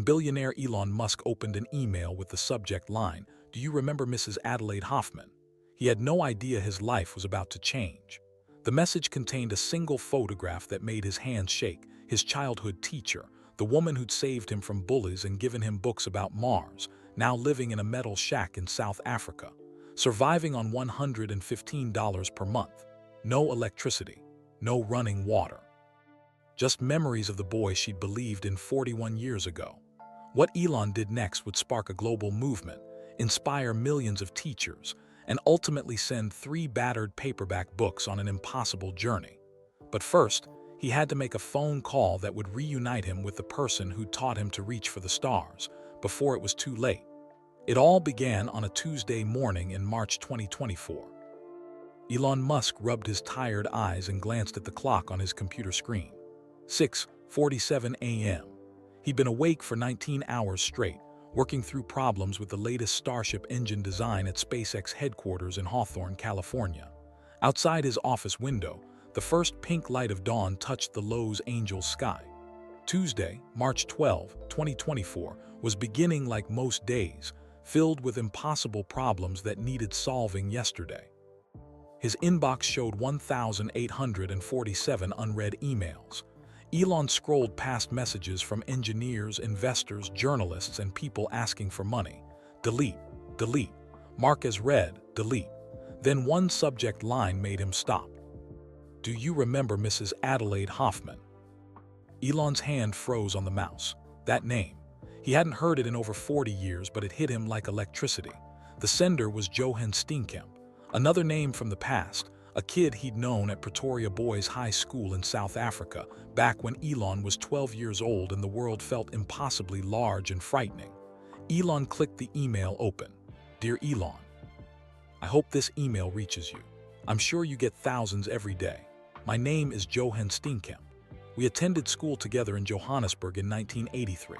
billionaire Elon Musk opened an email with the subject line, "Do you remember Mrs. Adelaide Hoffman?" He had no idea his life was about to change. The message contained a single photograph that made his hands shake, his childhood teacher, the woman who'd saved him from bullies and given him books about Mars, now living in a metal shack in South Africa, surviving on $115 per month. No electricity, no running water. Just memories of the boy she'd believed in 41 years ago. What Elon did next would spark a global movement, inspire millions of teachers, and ultimately send 3 battered paperback books on an impossible journey. But first, he had to make a phone call that would reunite him with the person who taught him to reach for the stars, before it was too late. It all began on a Tuesday morning in March 2024. Elon Musk rubbed his tired eyes and glanced at the clock on his computer screen. 6:47 a.m. He'd been awake for 19 hours straight, working through problems with the latest Starship engine design at SpaceX headquarters in Hawthorne, California. Outside his office window, the first pink light of dawn touched the Los Angeles sky. Tuesday, March 12, 2024, was beginning like most days, filled with impossible problems that needed solving yesterday. His inbox showed 1,847 unread emails. Elon scrolled past messages from engineers, investors, journalists, and people asking for money. Delete, delete, mark as read, delete. Then one subject line made him stop. "Do you remember Mrs. Adelaide Hoffman?" Elon's hand froze on the mouse. That name. He hadn't heard it in over 40 years, but it hit him like electricity. The sender was Johan Steenkamp, another name from the past, a kid he'd known at Pretoria Boys High School in South Africa, back when Elon was 12 years old and the world felt impossibly large and frightening. Elon clicked the email open. "Dear Elon, I hope this email reaches you. I'm sure you get thousands every day. My name is Johan Steenkamp. We attended school together in Johannesburg in 1983.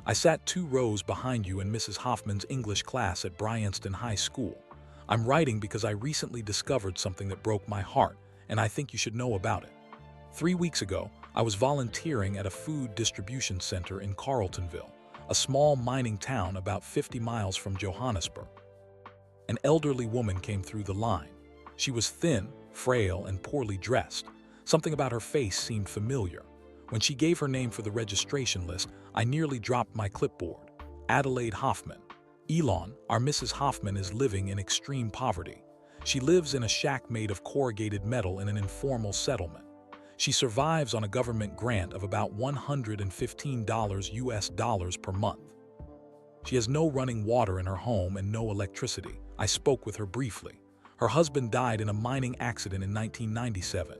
I sat 2 rows behind you in Mrs. Hoffman's English class at Bryanston High School. I'm writing because I recently discovered something that broke my heart, and I think you should know about it. 3 weeks ago, I was volunteering at a food distribution center in Carletonville, a small mining town about 50 miles from Johannesburg. An elderly woman came through the line. She was thin, frail, and poorly dressed. Something about her face seemed familiar. When she gave her name for the registration list, I nearly dropped my clipboard. Adelaide Hoffman. Elon, our Mrs. Hoffman is living in extreme poverty. She lives in a shack made of corrugated metal in an informal settlement. She survives on a government grant of about $115 US per month. She has no running water in her home and no electricity. I spoke with her briefly. Her husband died in a mining accident in 1997.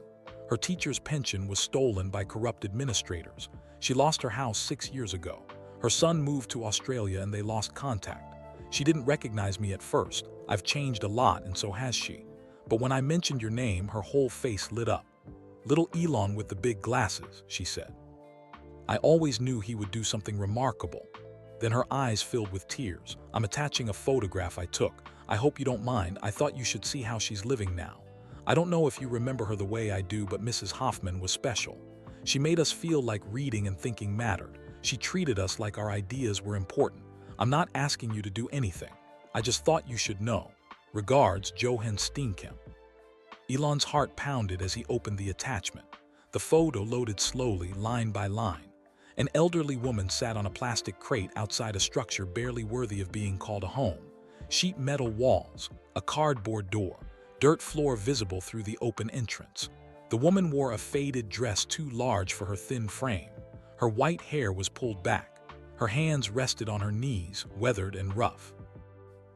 Her teacher's pension was stolen by corrupt administrators. She lost her house 6 years ago. Her son moved to Australia and they lost contact. She didn't recognize me at first. I've changed a lot and so has she. But when I mentioned your name, her whole face lit up. Little Elon with the big glasses, she said. I always knew he would do something remarkable. Then her eyes filled with tears. I'm attaching a photograph I took. I hope you don't mind. I thought you should see how she's living now. I don't know if you remember her the way I do, but Mrs. Hoffman was special. She made us feel like reading and thinking mattered. She treated us like our ideas were important. I'm not asking you to do anything. I just thought you should know. Regards, Johan Steenkamp." Elon's heart pounded as he opened the attachment. The photo loaded slowly, line by line. An elderly woman sat on a plastic crate outside a structure barely worthy of being called a home. Sheet metal walls, a cardboard door, dirt floor visible through the open entrance. The woman wore a faded dress too large for her thin frame. Her white hair was pulled back. Her hands rested on her knees, weathered and rough.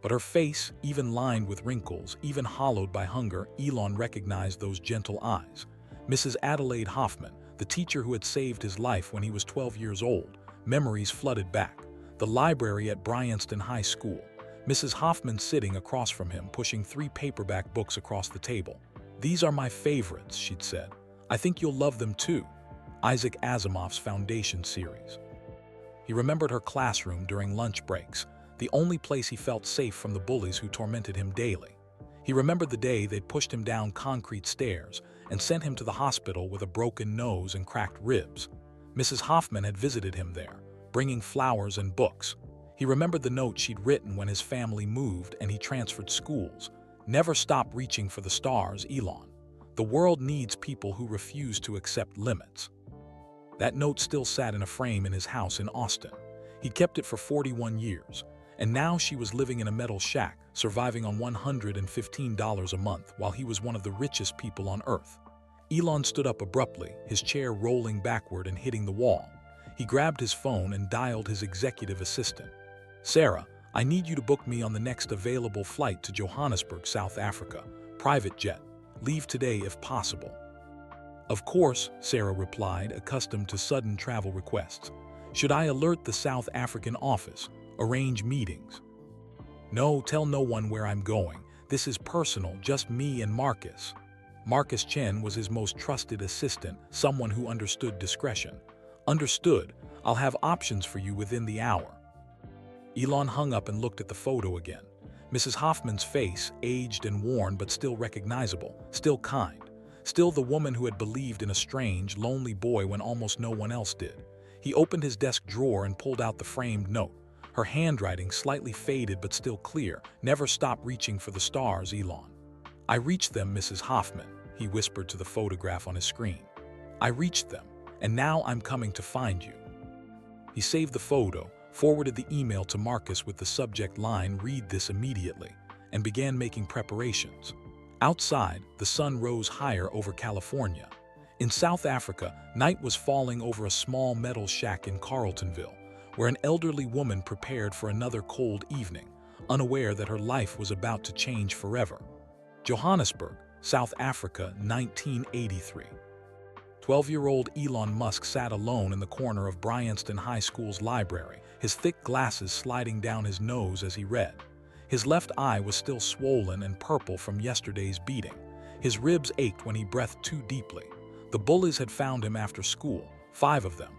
But her face, even lined with wrinkles, even hollowed by hunger, Elon recognized those gentle eyes. Mrs. Adelaide Hoffman, the teacher who had saved his life when he was 12 years old. Memories flooded back. The library at Bryanston High School. Mrs. Hoffman sitting across from him, pushing 3 paperback books across the table. "These are my favorites," she'd said. "I think you'll love them too." Isaac Asimov's Foundation series. He remembered her classroom during lunch breaks, the only place he felt safe from the bullies who tormented him daily. He remembered the day they'd pushed him down concrete stairs and sent him to the hospital with a broken nose and cracked ribs. Mrs. Hoffman had visited him there, bringing flowers and books. He remembered the note she'd written when his family moved and he transferred schools. Never stop reaching for the stars, Elon. The world needs people who refuse to accept limits. That note still sat in a frame in his house in Austin. He'd kept it for 41 years, and now she was living in a metal shack, surviving on $115 a month while he was one of the richest people on Earth. Elon stood up abruptly, his chair rolling backward and hitting the wall. He grabbed his phone and dialed his executive assistant. "Sarah, I need you to book me on the next available flight to Johannesburg, South Africa. Private jet. Leave today if possible." "Of course," Sarah replied, accustomed to sudden travel requests. "Should I alert the South African office? Arrange meetings?" "No, tell no one where I'm going. This is personal, just me and Marcus." Marcus Chen was his most trusted assistant, someone who understood discretion. "Understood. I'll have options for you within the hour." Elon hung up and looked at the photo again. Mrs. Hoffman's face, aged and worn but still recognizable, still kind. Still the woman who had believed in a strange, lonely boy when almost no one else did. He opened his desk drawer and pulled out the framed note. Her handwriting, slightly faded but still clear. "Never stop reaching for the stars, Elon." "I reached them, Mrs. Hoffman," he whispered to the photograph on his screen. "I reached them, and now I'm coming to find you." He saved the photo, forwarded the email to Marcus with the subject line, "Read this immediately," and began making preparations. Outside, the sun rose higher over California. In South Africa, night was falling over a small metal shack in Carltonville, where an elderly woman prepared for another cold evening, unaware that her life was about to change forever. Johannesburg, South Africa, 1983. 12-year-old Elon Musk sat alone in the corner of Bryanston High School's library, his thick glasses sliding down his nose as he read. His left eye was still swollen and purple from yesterday's beating. His ribs ached when he breathed too deeply. The bullies had found him after school, 5 of them.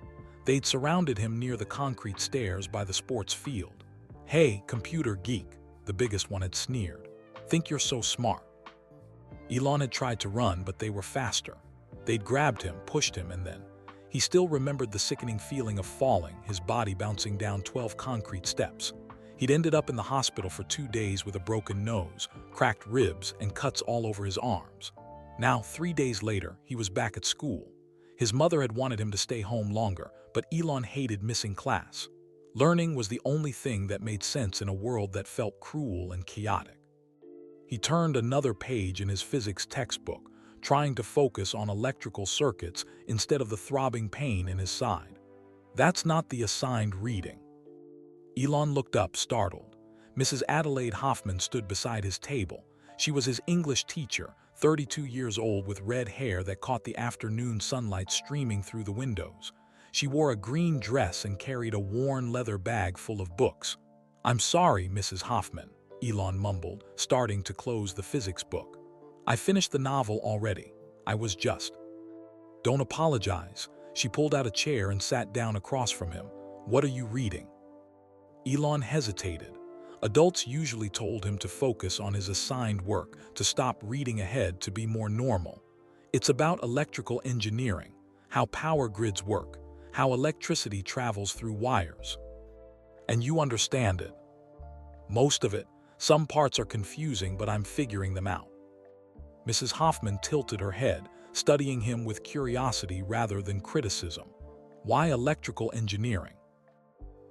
They'd surrounded him near the concrete stairs by the sports field. "Hey, computer geek," the biggest one had sneered. "Think you're so smart." Elon had tried to run, but they were faster. They'd grabbed him, pushed him, and then he still remembered the sickening feeling of falling, his body bouncing down 12 concrete steps. He'd ended up in the hospital for 2 days with a broken nose, cracked ribs, and cuts all over his arms. Now, 3 days later, he was back at school. His mother had wanted him to stay home longer, but Elon hated missing class. Learning was the only thing that made sense in a world that felt cruel and chaotic. He turned another page in his physics textbook, trying to focus on electrical circuits instead of the throbbing pain in his side. That's not the assigned reading. Elon looked up, startled. Mrs. Adelaide Hoffman stood beside his table. She was his English teacher, 32 years old, with red hair that caught the afternoon sunlight streaming through the windows. She wore a green dress and carried a worn leather bag full of books. "I'm sorry, Mrs. Hoffman," Elon mumbled, starting to close the physics book. "I finished the novel already. I was just—" "Don't apologize." She pulled out a chair and sat down across from him. "What are you reading?" Elon hesitated. Adults usually told him to focus on his assigned work, to stop reading ahead, to be more normal. It's about electrical engineering, how power grids work, how electricity travels through wires. And you understand it. Most of it. Some parts are confusing, but I'm figuring them out. Mrs. Hoffman tilted her head, studying him with curiosity rather than criticism. Why electrical engineering?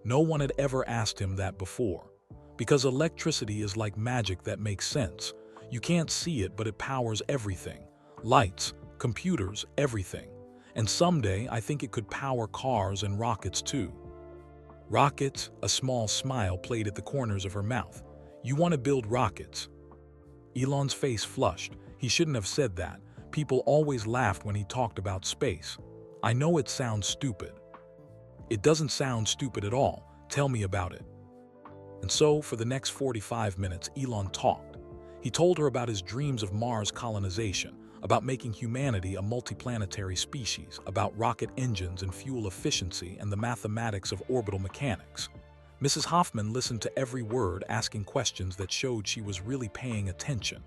No one had ever asked him that before. Because electricity is like magic that makes sense. You can't see it, but it powers everything. Lights, computers, everything. And someday I think it could power cars and rockets too. Rockets? A small smile played at the corners of her mouth. You want to build rockets? Elon's face flushed. He shouldn't have said that. People always laughed when he talked about space. I know it sounds stupid. It doesn't sound stupid at all. Tell me about it. And so, for the next 45 minutes, Elon talked. He told her about his dreams of Mars colonization, about making humanity a multiplanetary species, about rocket engines and fuel efficiency and the mathematics of orbital mechanics. Mrs. Hoffman listened to every word, asking questions that showed she was really paying attention.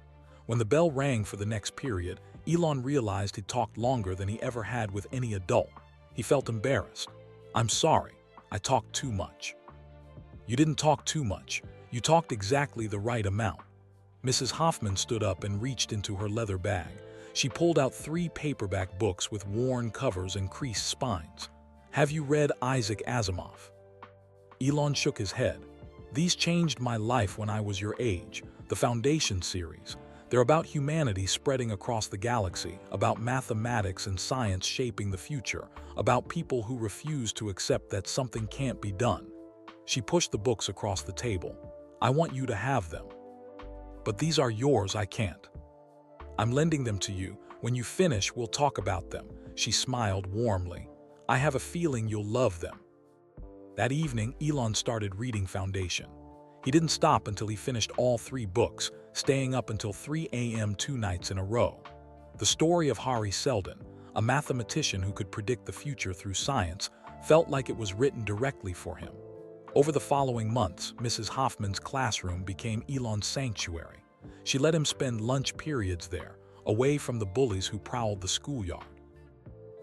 When the bell rang for the next period, Elon realized he'd talked longer than he ever had with any adult. He felt embarrassed. I'm sorry. I talked too much." "You didn't talk too much. You talked exactly the right amount." Mrs. Hoffman stood up and reached into her leather bag. She pulled out 3 paperback books with worn covers and creased spines. "Have you read Isaac Asimov?" Elon shook his head. "These changed my life when I was your age. The Foundation series. They're about humanity spreading across the galaxy, about mathematics and science shaping the future, about people who refuse to accept that something can't be done." She pushed the books across the table. "I want you to have them. But these are yours, I can't. I'm lending them to you. When you finish, we'll talk about them." She smiled warmly. "I have a feeling you'll love them." That evening, Elon started reading Foundation. He didn't stop until he finished all 3 books, staying up until 3 a.m. 2 nights in a row. The story of Hari Seldon, a mathematician who could predict the future through science, felt like it was written directly for him. Over the following months, Mrs. Hoffman's classroom became Elon's sanctuary. She let him spend lunch periods there, away from the bullies who prowled the schoolyard.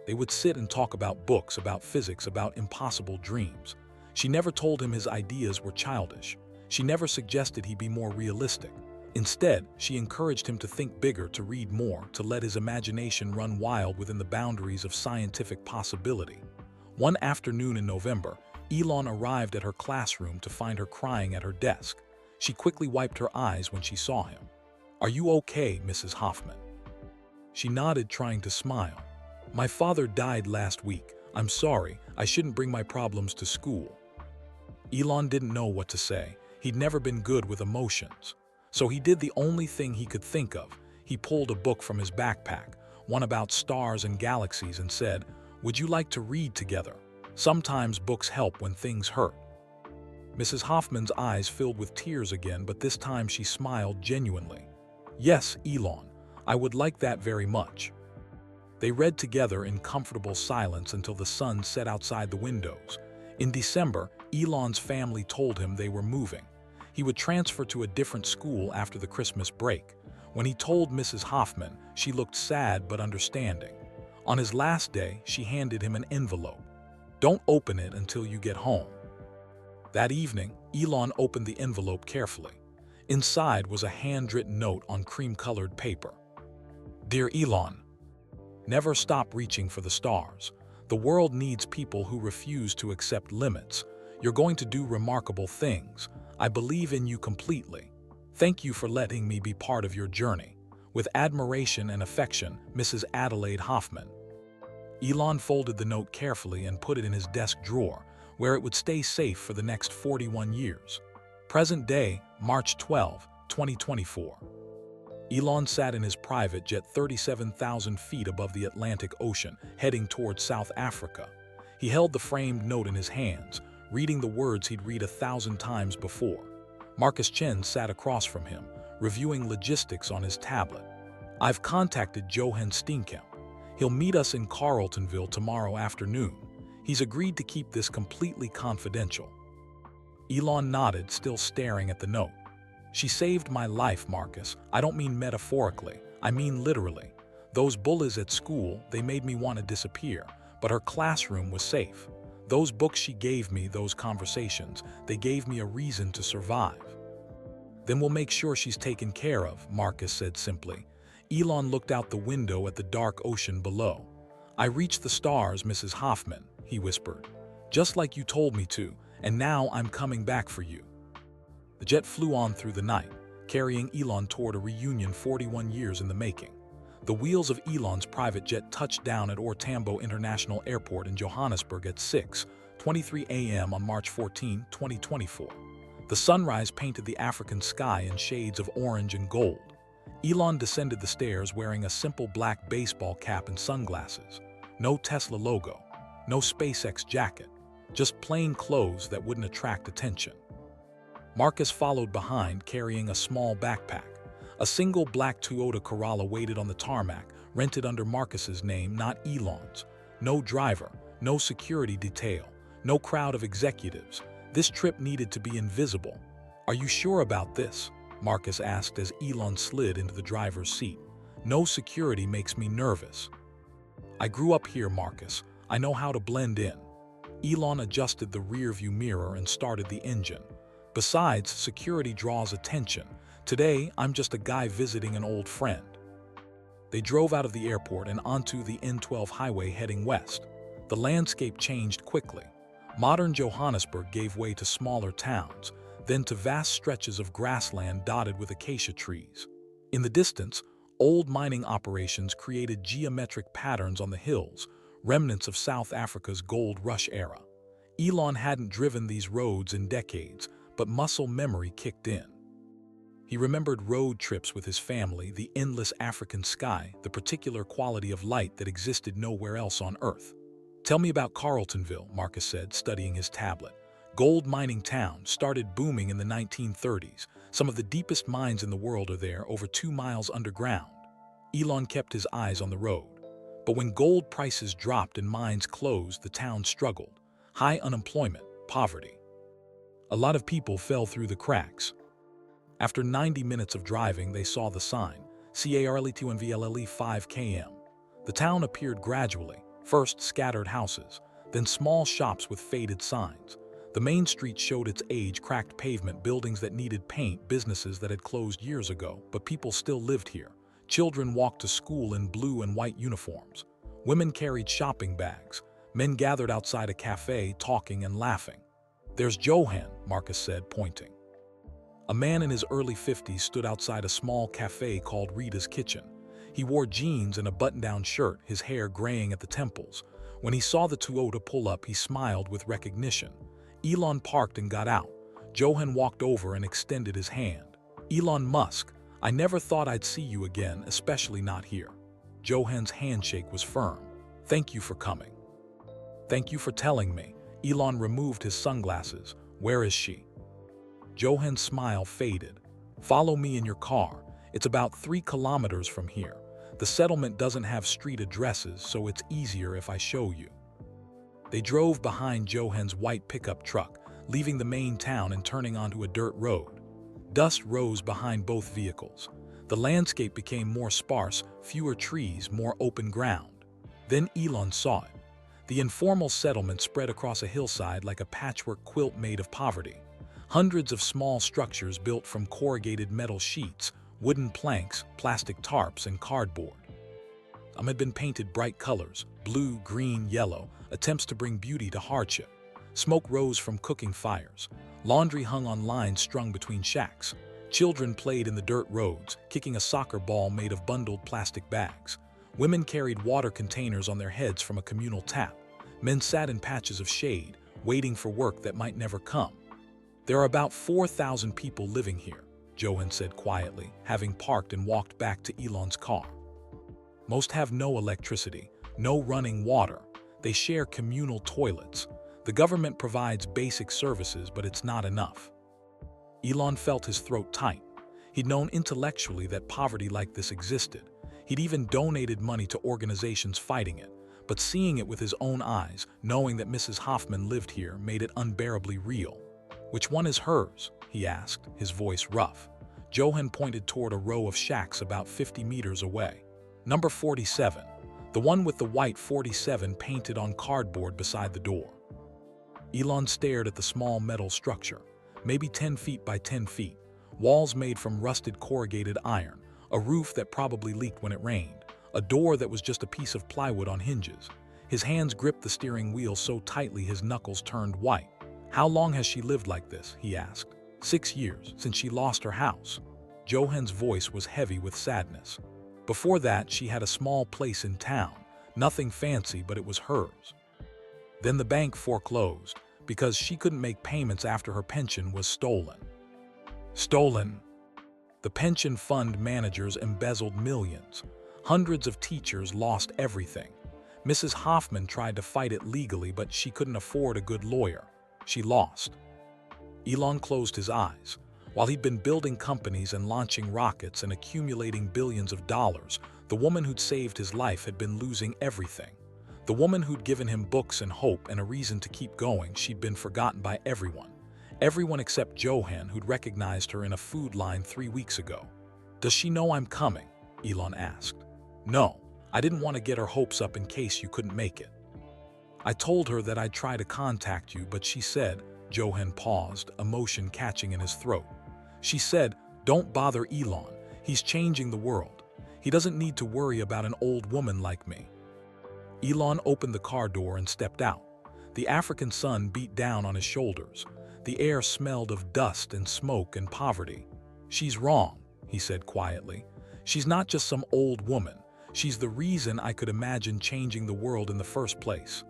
They would sit and talk about books, about physics, about impossible dreams. She never told him his ideas were childish. She never suggested he be more realistic. Instead, she encouraged him to think bigger, to read more, to let his imagination run wild within the boundaries of scientific possibility. One afternoon in November, Elon arrived at her classroom to find her crying at her desk. She quickly wiped her eyes when she saw him. "Are you okay, Mrs. Hoffman?" She nodded, trying to smile. "My father died last week. I'm sorry, I shouldn't bring my problems to school." Elon didn't know what to say. He'd never been good with emotions. So he did the only thing he could think of. He pulled a book from his backpack, one about stars and galaxies, and said, "Would you like to read together? Sometimes books help when things hurt." Mrs. Hoffman's eyes filled with tears again, but this time she smiled genuinely. "Yes, Elon, I would like that very much." They read together in comfortable silence until the sun set outside the windows. In December, Elon's family told him they were moving. He would transfer to a different school after the Christmas break. When he told Mrs. Hoffman, she looked sad but understanding. On his last day, she handed him an envelope. "Don't open it until you get home." That evening, Elon opened the envelope carefully. Inside was a handwritten note on cream-colored paper. "Dear Elon, never stop reaching for the stars. The world needs people who refuse to accept limits. You're going to do remarkable things. I believe in you completely. Thank you for letting me be part of your journey. With admiration and affection, Mrs. Adelaide Hoffman." Elon folded the note carefully and put it in his desk drawer, where it would stay safe for the next 41 years. Present day, March 12, 2024. Elon sat in his private jet 37,000 feet above the Atlantic Ocean, heading towards South Africa. He held the framed note in his hands, reading the words he'd read 1,000 times before. Marcus Chen sat across from him, reviewing logistics on his tablet. "I've contacted Johan Steenkamp. He'll meet us in Carltonville tomorrow afternoon. He's agreed to keep this completely confidential." Elon nodded, still staring at the note. "She saved my life, Marcus. I don't mean metaphorically. I mean literally. Those bullies at school, they made me want to disappear, but her classroom was safe. Those books she gave me, those conversations, they gave me a reason to survive." "Then we'll make sure she's taken care of," Marcus said simply. Elon looked out the window at the dark ocean below. "I reached the stars, Mrs. Hoffman," he whispered. "Just like you told me to, and now I'm coming back for you." The jet flew on through the night, carrying Elon toward a reunion 41 years in the making. The wheels of Elon's private jet touched down at Ortambo International Airport in Johannesburg at 6:23 a.m. on March 14, 2024. The sunrise painted the African sky in shades of orange and gold. Elon descended the stairs wearing a simple black baseball cap and sunglasses. No Tesla logo, no SpaceX jacket, just plain clothes that wouldn't attract attention. Marcus followed behind, carrying a small backpack. A single black Toyota Corolla waited on the tarmac, rented under Marcus's name, not Elon's. No driver, no security detail, no crowd of executives. This trip needed to be invisible. "Are you sure about this?" Marcus asked as Elon slid into the driver's seat. "No security makes me nervous." "I grew up here, Marcus. I know how to blend in." Elon adjusted the rear-view mirror and started the engine. Besides, security draws attention. Today, I'm just a guy visiting an old friend. They drove out of the airport and onto the N12 highway heading west. The landscape changed quickly. Modern Johannesburg gave way to smaller towns, then to vast stretches of grassland dotted with acacia trees. In the distance, old mining operations created geometric patterns on the hills, remnants of South Africa's gold rush era. Elon hadn't driven these roads in decades, but muscle memory kicked in. He remembered road trips with his family, the endless African sky, the particular quality of light that existed nowhere else on Earth. "Tell me about Carltonville," Marcus said, studying his tablet. "Gold mining town, started booming in the 1930s. Some of the deepest mines in the world are there, over 2 miles underground." Elon kept his eyes on the road. But when gold prices dropped and mines closed, the town struggled. High unemployment, poverty. A lot of people fell through the cracks. After 90 minutes of driving, they saw the sign, Carletonville 5 km. The town appeared gradually, first scattered houses, then small shops with faded signs. The main street showed its age, cracked pavement, buildings that needed paint, businesses that had closed years ago, but people still lived here. Children walked to school in blue and white uniforms. Women carried shopping bags. Men gathered outside a cafe, talking and laughing. "There's Johan," Marcus said, pointing. A man in his early 50s stood outside a small cafe called Rita's Kitchen. He wore jeans and a button-down shirt, his hair graying at the temples. When he saw the Toyota pull up, he smiled with recognition. Elon parked and got out. Johan walked over and extended his hand. "Elon Musk, I never thought I'd see you again, especially not here." Johan's handshake was firm. "Thank you for coming." "Thank you for telling me." Elon removed his sunglasses. "Where is she?" Johan's smile faded. "Follow me in your car. It's about 3 kilometers from here. The settlement doesn't have street addresses, so it's easier if I show you." They drove behind Johan's white pickup truck, leaving the main town and turning onto a dirt road. Dust rose behind both vehicles. The landscape became more sparse, fewer trees, more open ground. Then Elon saw it. The informal settlement spread across a hillside like a patchwork quilt made of poverty. Hundreds of small structures built from corrugated metal sheets, wooden planks, plastic tarps, and cardboard. Some had been painted bright colors, blue, green, yellow, attempts to bring beauty to hardship. Smoke rose from cooking fires. Laundry hung on lines strung between shacks. Children played in the dirt roads, kicking a soccer ball made of bundled plastic bags. Women carried water containers on their heads from a communal tap. Men sat in patches of shade, waiting for work that might never come. "There are about 4,000 people living here," Johan said quietly, having parked and walked back to Elon's car. "Most have no electricity, no running water. They share communal toilets. The government provides basic services, but it's not enough." Elon felt his throat tight. He'd known intellectually that poverty like this existed. He'd even donated money to organizations fighting it. But seeing it with his own eyes, knowing that Mrs. Hoffman lived here, made it unbearably real. "Which one is hers?" he asked, his voice rough. Johan pointed toward a row of shacks about 50 meters away. "Number 47, the one with the white 47 painted on cardboard beside the door." Elon stared at the small metal structure, maybe 10 feet by 10 feet, walls made from rusted corrugated iron, a roof that probably leaked when it rained, a door that was just a piece of plywood on hinges. His hands gripped the steering wheel so tightly his knuckles turned white. "How long has she lived like this?" he asked. 6 years, since she lost her house." Johan's voice was heavy with sadness. "Before that, she had a small place in town. Nothing fancy, but it was hers. Then the bank foreclosed, because she couldn't make payments after her pension was stolen." Stolen? The pension fund managers embezzled millions. Hundreds of teachers lost everything. Mrs. Hoffman tried to fight it legally, but she couldn't afford a good lawyer. She lost. Elon closed his eyes. While he'd been building companies and launching rockets and accumulating billions of dollars, the woman who'd saved his life had been losing everything. The woman who'd given him books and hope and a reason to keep going, she'd been forgotten by everyone. Everyone except Johan, who'd recognized her in a food line 3 weeks ago. "Does she know I'm coming?" Elon asked. "No, I didn't want to get her hopes up in case you couldn't make it." I told her that I'd try to contact you, but she said, Johan paused, emotion catching in his throat. She said, don't bother Elon, he's changing the world. He doesn't need to worry about an old woman like me. Elon opened the car door and stepped out. The African sun beat down on his shoulders. The air smelled of dust and smoke and poverty. She's wrong, he said quietly. She's not just some old woman. She's the reason I could imagine changing the world in the first place.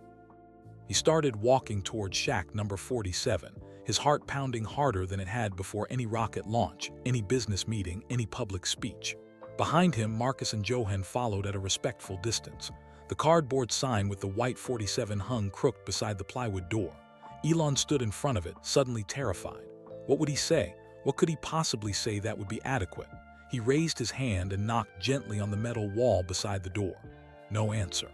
He started walking toward shack number 47, his heart pounding harder than it had before any rocket launch, any business meeting, any public speech. Behind him, Marcus and Johan followed at a respectful distance. The cardboard sign with the white 47 hung crooked beside the plywood door. Elon stood in front of it, suddenly terrified. What would he say? What could he possibly say that would be adequate? He raised his hand and knocked gently on the metal wall beside the door. No answer.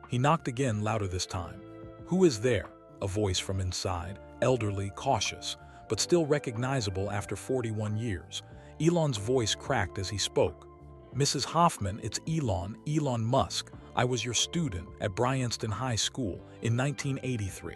He knocked again, louder this time. Who is there? A voice from inside, elderly, cautious, but still recognizable after 41 years. Elon's voice cracked as he spoke. Mrs. Hoffman, it's Elon Musk. I was your student at Bryanston High School in 1983.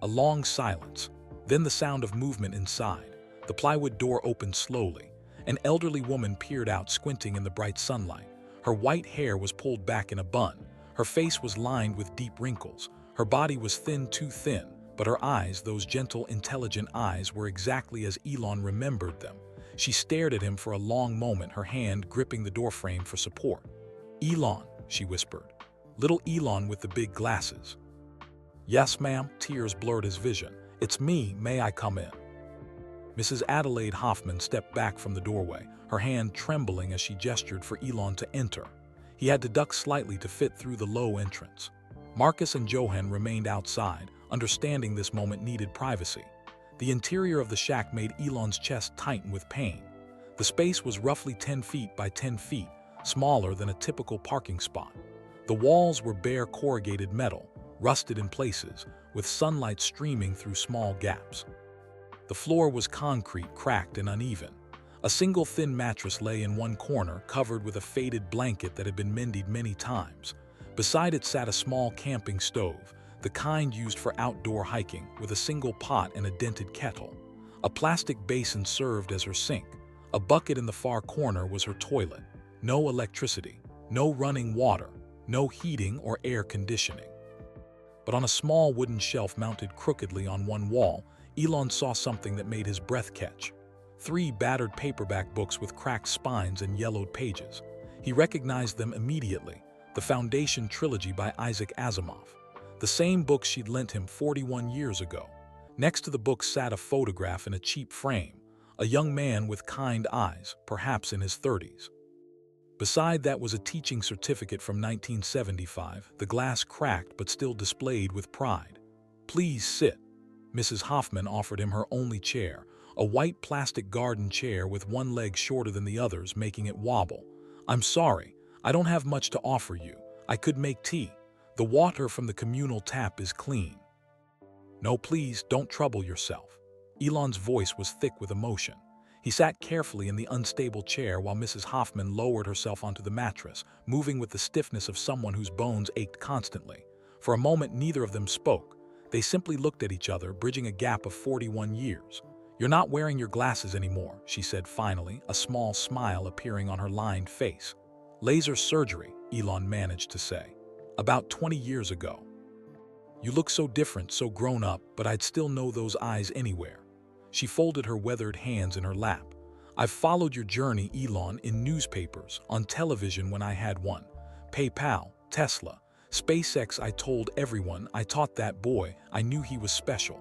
A long silence, then the sound of movement inside. The plywood door opened slowly. An elderly woman peered out, squinting in the bright sunlight. Her white hair was pulled back in a bun. Her face was lined with deep wrinkles. Her body was thin, too thin, but her eyes, those gentle, intelligent eyes, were exactly as Elon remembered them. She stared at him for a long moment, her hand gripping the doorframe for support. Elon, she whispered. Little Elon with the big glasses. Yes, ma'am, tears blurred his vision. It's me, may I come in? Mrs. Adelaide Hoffman stepped back from the doorway, her hand trembling as she gestured for Elon to enter. He had to duck slightly to fit through the low entrance. Marcus and Johan remained outside, understanding this moment needed privacy. The interior of the shack made Elon's chest tighten with pain. The space was roughly 10 feet by 10 feet, smaller than a typical parking spot. The walls were bare corrugated metal, rusted in places, with sunlight streaming through small gaps. The floor was concrete, cracked and uneven. A single thin mattress lay in one corner, covered with a faded blanket that had been mended many times. Beside it sat a small camping stove, the kind used for outdoor hiking, with a single pot and a dented kettle. A plastic basin served as her sink. A bucket in the far corner was her toilet. No electricity, no running water, no heating or air conditioning. But on a small wooden shelf mounted crookedly on one wall, Elon saw something that made his breath catch. 3 battered paperback books with cracked spines and yellowed pages. He recognized them immediately, the Foundation trilogy by Isaac Asimov. The same books she'd lent him 41 years ago. Next to the books sat a photograph in a cheap frame, a young man with kind eyes, perhaps in his 30s. Beside that was a teaching certificate from 1975, the glass cracked but still displayed with pride. Please sit. Mrs. Hoffman offered him her only chair, a white plastic garden chair with one leg shorter than the others, making it wobble. I'm sorry, I don't have much to offer you. I could make tea. The water from the communal tap is clean. No, please, don't trouble yourself. Elon's voice was thick with emotion. He sat carefully in the unstable chair while Mrs. Hoffman lowered herself onto the mattress, moving with the stiffness of someone whose bones ached constantly. For a moment, neither of them spoke. They simply looked at each other, bridging a gap of 41 years. You're not wearing your glasses anymore, she said finally, a small smile appearing on her lined face. Laser surgery, Elon managed to say. About 20 years ago. You look so different, so grown up, but I'd still know those eyes anywhere. She folded her weathered hands in her lap. I've followed your journey, Elon, in newspapers, on television when I had one. PayPal, Tesla, SpaceX. I told everyone, I taught that boy, I knew he was special.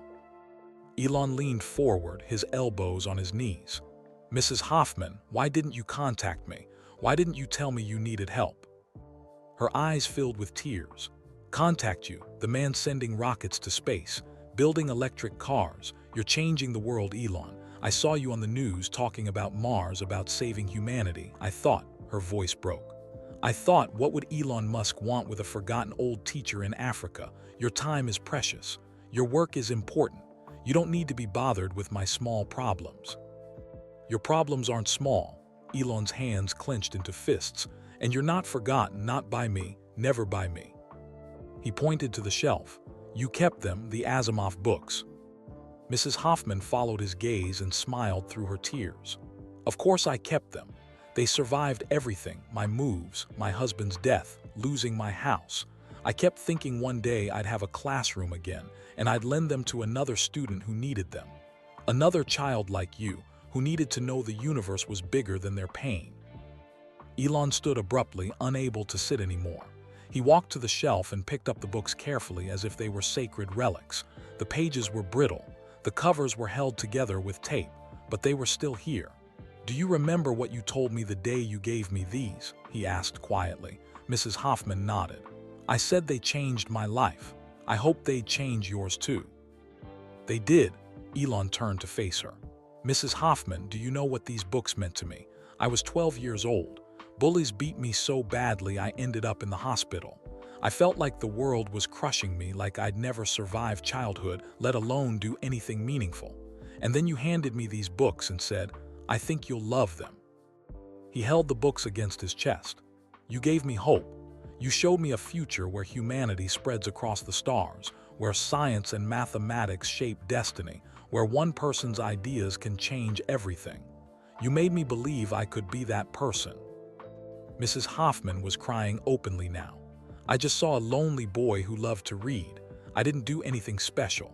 Elon leaned forward, his elbows on his knees. Mrs. Hoffman, why didn't you contact me? Why didn't you tell me you needed help? Her eyes filled with tears. Contact you, the man sending rockets to space, building electric cars. You're changing the world, Elon. I saw you on the news talking about Mars, about saving humanity. I thought, her voice broke. I thought, what would Elon Musk want with a forgotten old teacher in Africa? Your time is precious. Your work is important. You don't need to be bothered with my small problems. Your problems aren't small. Elon's hands clenched into fists. And you're not forgotten, not by me, never by me. He pointed to the shelf. You kept them, the Asimov books. Mrs. Hoffman followed his gaze and smiled through her tears. Of course I kept them. They survived everything, my moves, my husband's death, losing my house. I kept thinking one day I'd have a classroom again, and I'd lend them to another student who needed them. Another child like you, who needed to know the universe was bigger than their pain. Elon stood abruptly, unable to sit anymore. He walked to the shelf and picked up the books carefully as if they were sacred relics. The pages were brittle. The covers were held together with tape, but they were still here. Do you remember what you told me the day you gave me these? He asked quietly. Mrs. Hoffman nodded. I said they changed my life. I hope they'd change yours too. They did. Elon turned to face her. Mrs. Hoffman, do you know what these books meant to me? I was 12 years old. Bullies beat me so badly I ended up in the hospital. I felt like the world was crushing me, like I'd never survived childhood, let alone do anything meaningful. And then you handed me these books and said, I think you'll love them. He held the books against his chest. You gave me hope. You showed me a future where humanity spreads across the stars, where science and mathematics shape destiny, where one person's ideas can change everything. You made me believe I could be that person. Mrs. Hoffman was crying openly now. I just saw a lonely boy who loved to read. I didn't do anything special.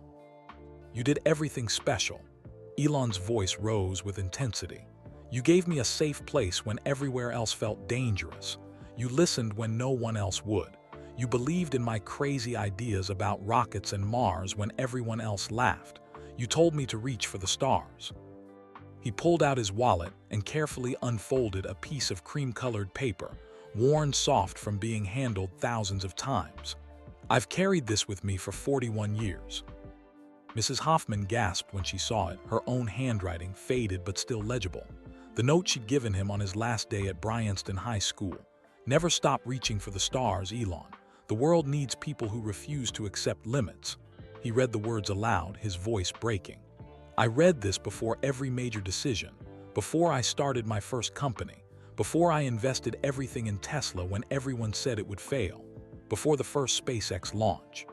You did everything special. Elon's voice rose with intensity. You gave me a safe place when everywhere else felt dangerous. You listened when no one else would. You believed in my crazy ideas about rockets and Mars when everyone else laughed. You told me to reach for the stars. He pulled out his wallet and carefully unfolded a piece of cream-colored paper, worn soft from being handled thousands of times. I've carried this with me for 41 years. Mrs. Hoffman gasped when she saw it, her own handwriting faded but still legible. The note she'd given him on his last day at Bryanston High School. Never stop reaching for the stars, Elon. The world needs people who refuse to accept limits. He read the words aloud, his voice breaking. I read this before every major decision, before I started my first company, before I invested everything in Tesla when everyone said it would fail, before the first SpaceX launch.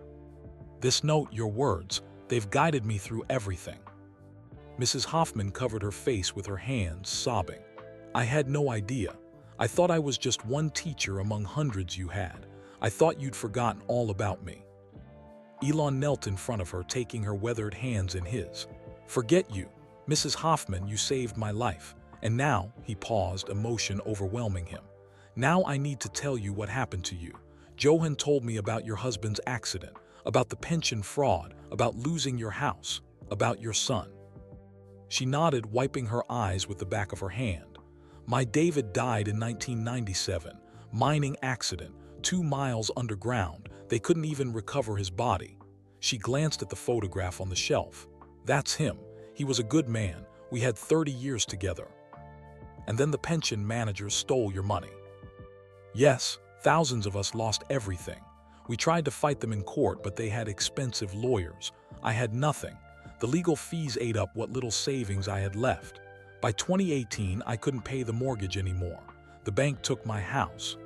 This note, your words, they've guided me through everything. Mrs. Hoffman covered her face with her hands, sobbing. I had no idea. I thought I was just one teacher among hundreds you had. I thought you'd forgotten all about me. Elon knelt in front of her, taking her weathered hands in his. Forget you. Mrs. Hoffman, you saved my life. And now, he paused, emotion overwhelming him. Now I need to tell you what happened to you. Johan told me about your husband's accident, about the pension fraud, about losing your house, about your son. She nodded, wiping her eyes with the back of her hand. My David died in 1997, mining accident, 2 miles underground. They couldn't even recover his body. She glanced at the photograph on the shelf. That's him. He was a good man. We had 30 years together. And then the pension managers stole your money. Yes, thousands of us lost everything. We tried to fight them in court, but they had expensive lawyers. I had nothing. The legal fees ate up what little savings I had left. By 2018, I couldn't pay the mortgage anymore. The bank took my house.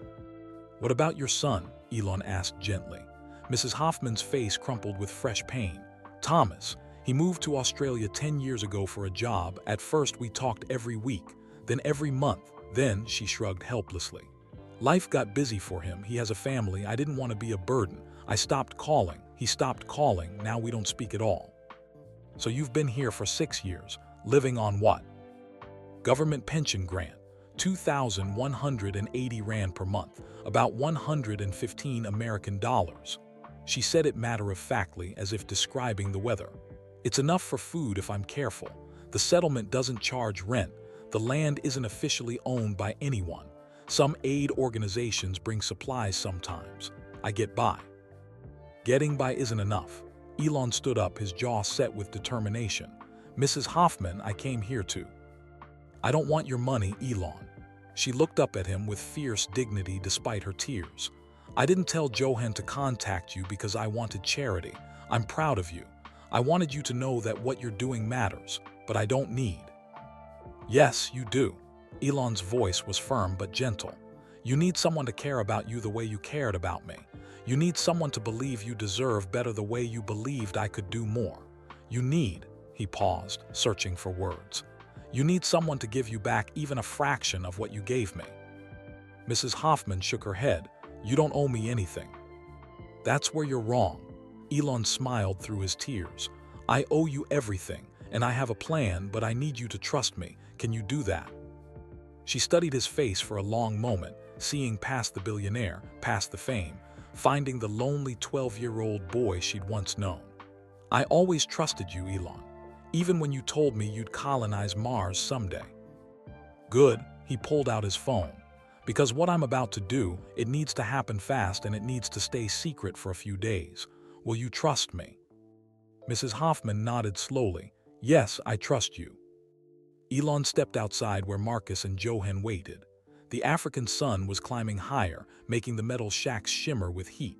What about your son? Elon asked gently. Mrs. Hoffman's face crumpled with fresh pain. Thomas. He moved to Australia 10 years ago for a job. At first, we talked every week, then every month. Then, she shrugged helplessly. Life got busy for him. He has a family. I didn't want to be a burden. I stopped calling. He stopped calling. Now we don't speak at all. So you've been here for 6 years, living on what? Government pension grant, 2,180 Rand per month, about 115 American dollars. She said it matter-of-factly, as if describing the weather. It's enough for food if I'm careful. The settlement doesn't charge rent. The land isn't officially owned by anyone. Some aid organizations bring supplies sometimes. I get by. Getting by isn't enough. Elon stood up, his jaw set with determination. Mrs. Hoffman, I came here to. I don't want your money, Elon. She looked up at him with fierce dignity despite her tears. I didn't tell Johan to contact you because I wanted charity. I'm proud of you. I wanted you to know that what you're doing matters, but I don't need. Yes, you do. Elon's voice was firm but gentle. You need someone to care about you the way you cared about me. You need someone to believe you deserve better the way you believed I could do more. You need, he paused, searching for words. You need someone to give you back even a fraction of what you gave me. Mrs. Hoffman shook her head. You don't owe me anything. That's where you're wrong. Elon smiled through his tears. I owe you everything, and I have a plan, but I need you to trust me. Can you do that? She studied his face for a long moment, seeing past the billionaire, past the fame, finding the lonely 12-year-old boy she'd once known. I always trusted you, Elon, even when you told me you'd colonize Mars someday. Good, he pulled out his phone. Because what I'm about to do, it needs to happen fast and it needs to stay secret for a few days. Will you trust me? Mrs. Hoffman nodded slowly. Yes, I trust you. Elon stepped outside where Marcus and Johan waited. The African sun was climbing higher, making the metal shacks shimmer with heat.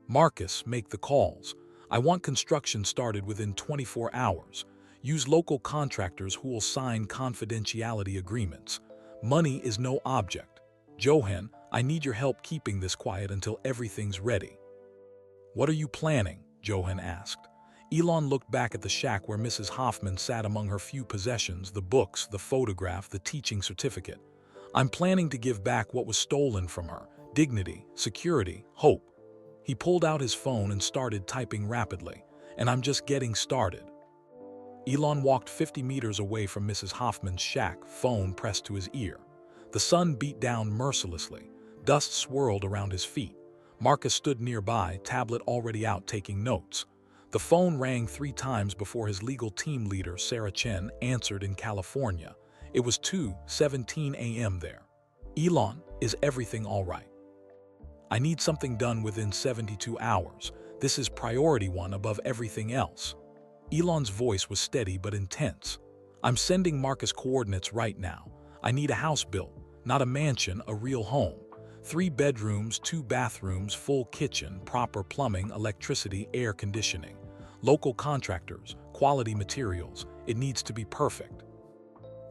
Marcus, make the calls. I want construction started within 24 hours. Use local contractors who will sign confidentiality agreements. Money is no object. Johan, I need your help keeping this quiet until everything's ready. What are you planning? Johan asked. Elon looked back at the shack where Mrs. Hoffman sat among her few possessions, the books, the photograph, the teaching certificate. I'm planning to give back what was stolen from her. Dignity, security, hope. He pulled out his phone and started typing rapidly. And I'm just getting started. Elon walked 50 meters away from Mrs. Hoffman's shack, phone pressed to his ear. The sun beat down mercilessly. Dust swirled around his feet. Marcus stood nearby, tablet already out taking notes. The phone rang 3 times before his legal team leader, Sarah Chen, answered in California. It was 2:17 a.m. there. Elon, is everything all right? I need something done within 72 hours. This is priority 1 above everything else. Elon's voice was steady but intense. I'm sending Marcus coordinates right now. I need a house built, not a mansion, a real home. 3 bedrooms, 2 bathrooms, full kitchen, proper plumbing, electricity, air conditioning. Local contractors, quality materials. It needs to be perfect.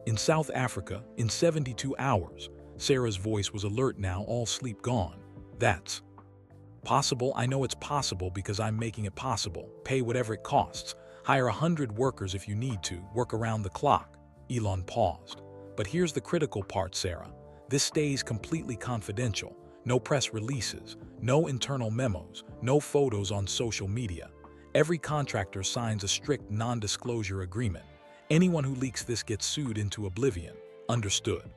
In South Africa, in 72 hours. Sarah's voice was alert now, all sleep gone. That's possible. I know it's possible because I'm making it possible. Pay whatever it costs. Hire 100 workers if you need to. Work around the clock. Elon paused. But here's the critical part, Sarah. This stays completely confidential. No press releases, no internal memos, no photos on social media. Every contractor signs a strict non-disclosure agreement. Anyone who leaks this gets sued into oblivion. Understood?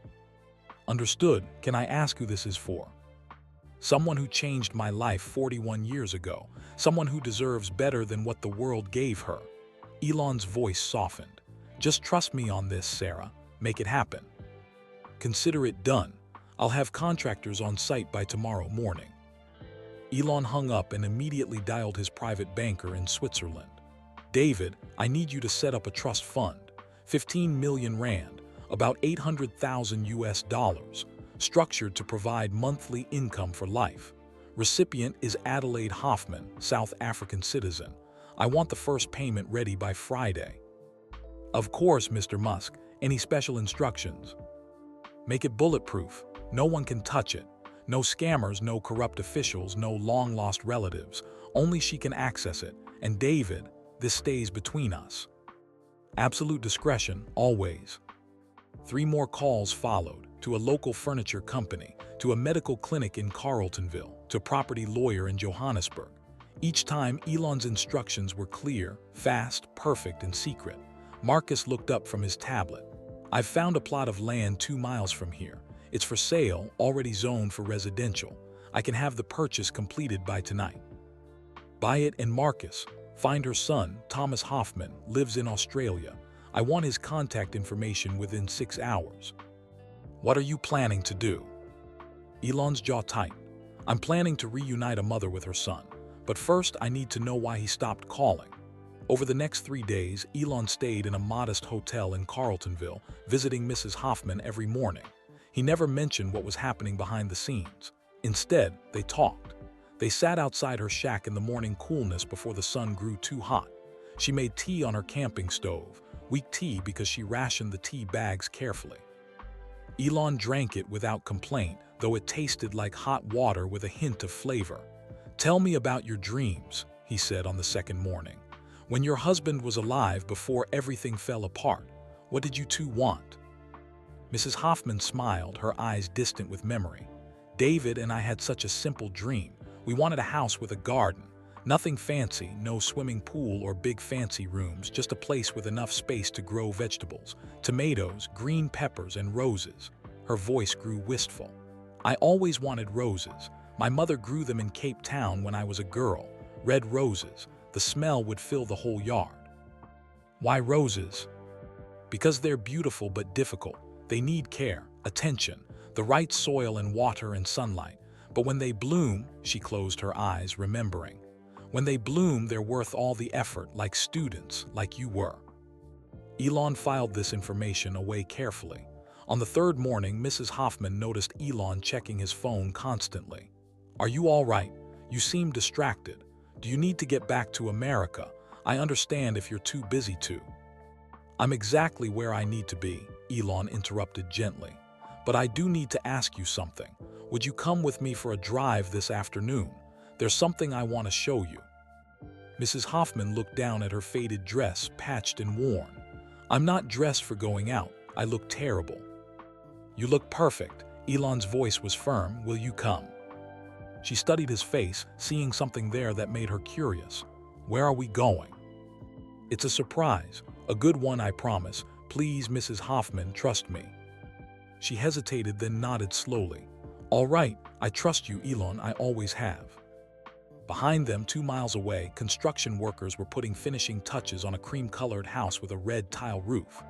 Understood. Can I ask who this is for? Someone who changed my life 41 years ago. Someone who deserves better than what the world gave her. Elon's voice softened. Just trust me on this, Sarah. Make it happen. Consider it done. I'll have contractors on site by tomorrow morning. Elon hung up and immediately dialed his private banker in Switzerland. David, I need you to set up a trust fund. 15 million rand, about 800,000 US dollars, structured to provide monthly income for life. Recipient is Adelaide Hoffman, South African citizen. I want the first payment ready by Friday. Of course, Mr. Musk. Any special instructions? Make it bulletproof. No one can touch it. No scammers, no corrupt officials, no long-lost relatives. Only she can access it. And David, this stays between us. Absolute discretion, always. 3 more calls followed, to a local furniture company, to a medical clinic in Carltonville, to a property lawyer in Johannesburg. Each time, Elon's instructions were clear, fast, perfect, and secret. Marcus looked up from his tablet. I've found a plot of land 2 miles from here. It's for sale, already zoned for residential. I can have the purchase completed by tonight. Buy it. And Marcus, find her son, Thomas Hoffman, lives in Australia. I want his contact information within 6 hours. What are you planning to do? Elon's jaw tightened. I'm planning to reunite a mother with her son. But first, I need to know why he stopped calling. Over the next 3 days, Elon stayed in a modest hotel in Carltonville, visiting Mrs. Hoffman every morning. He never mentioned what was happening behind the scenes. Instead, they talked. They sat outside her shack in the morning coolness before the sun grew too hot. She made tea on her camping stove, weak tea because she rationed the tea bags carefully. Elon drank it without complaint, though it tasted like hot water with a hint of flavor. "Tell me about your dreams," he said on the second morning. "When your husband was alive before everything fell apart, what did you two want?" Mrs. Hoffman smiled, her eyes distant with memory. "David and I had such a simple dream. We wanted a house with a garden. Nothing fancy, no swimming pool or big fancy rooms, just a place with enough space to grow vegetables, tomatoes, green peppers, and roses." Her voice grew wistful. "I always wanted roses. My mother grew them in Cape Town when I was a girl. Red roses. The smell would fill the whole yard." "Why roses?" "Because they're beautiful but difficult. They need care, attention, the right soil and water and sunlight. But when they bloom," she closed her eyes, remembering, "when they bloom, they're worth all the effort, like students, like you were." Elon filed this information away carefully. On the third morning, Mrs. Hoffman noticed Elon checking his phone constantly. "Are you all right? You seem distracted. Do you need to get back to America? I understand if you're too busy to." "I'm exactly where I need to be," Elon interrupted gently. "But I do need to ask you something. Would you come with me for a drive this afternoon? There's something I want to show you." Mrs. Hoffman looked down at her faded dress, patched and worn. "I'm not dressed for going out. I look terrible." "You look perfect." Elon's voice was firm. "Will you come?" She studied his face, seeing something there that made her curious. "Where are we going?" "It's a surprise. A good one, I promise. Please, Mrs. Hoffman, trust me." She hesitated, then nodded slowly. "All right, I trust you, Elon, I always have." Behind them, 2 miles away, construction workers were putting finishing touches on a cream-colored house with a red tile roof.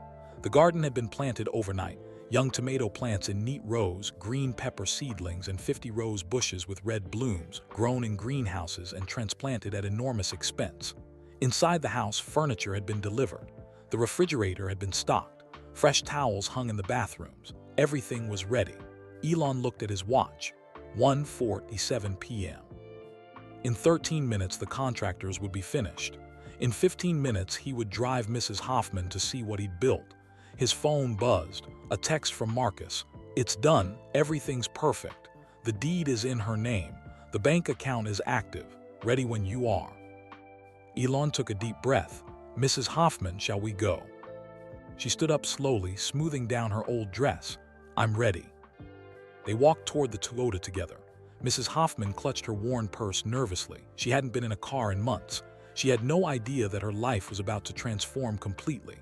The garden had been planted overnight, young tomato plants in neat rows, green pepper seedlings, and 50 rose bushes with red blooms, grown in greenhouses and transplanted at enormous expense. Inside the house, furniture had been delivered. The refrigerator had been stocked. Fresh towels hung in the bathrooms. Everything was ready. Elon looked at his watch. 1:47 p.m. In 13 minutes, the contractors would be finished. In 15 minutes, he would drive Mrs. Hoffman to see what he'd built. His phone buzzed. A text from Marcus. "It's done. Everything's perfect. The deed is in her name. The bank account is active. Ready when you are." Elon took a deep breath. "Mrs. Hoffman, shall we go?" She stood up slowly, smoothing down her old dress. "I'm ready." They walked toward the Toyota together. Mrs. Hoffman clutched her worn purse nervously. She hadn't been in a car in months. She had no idea that her life was about to transform completely.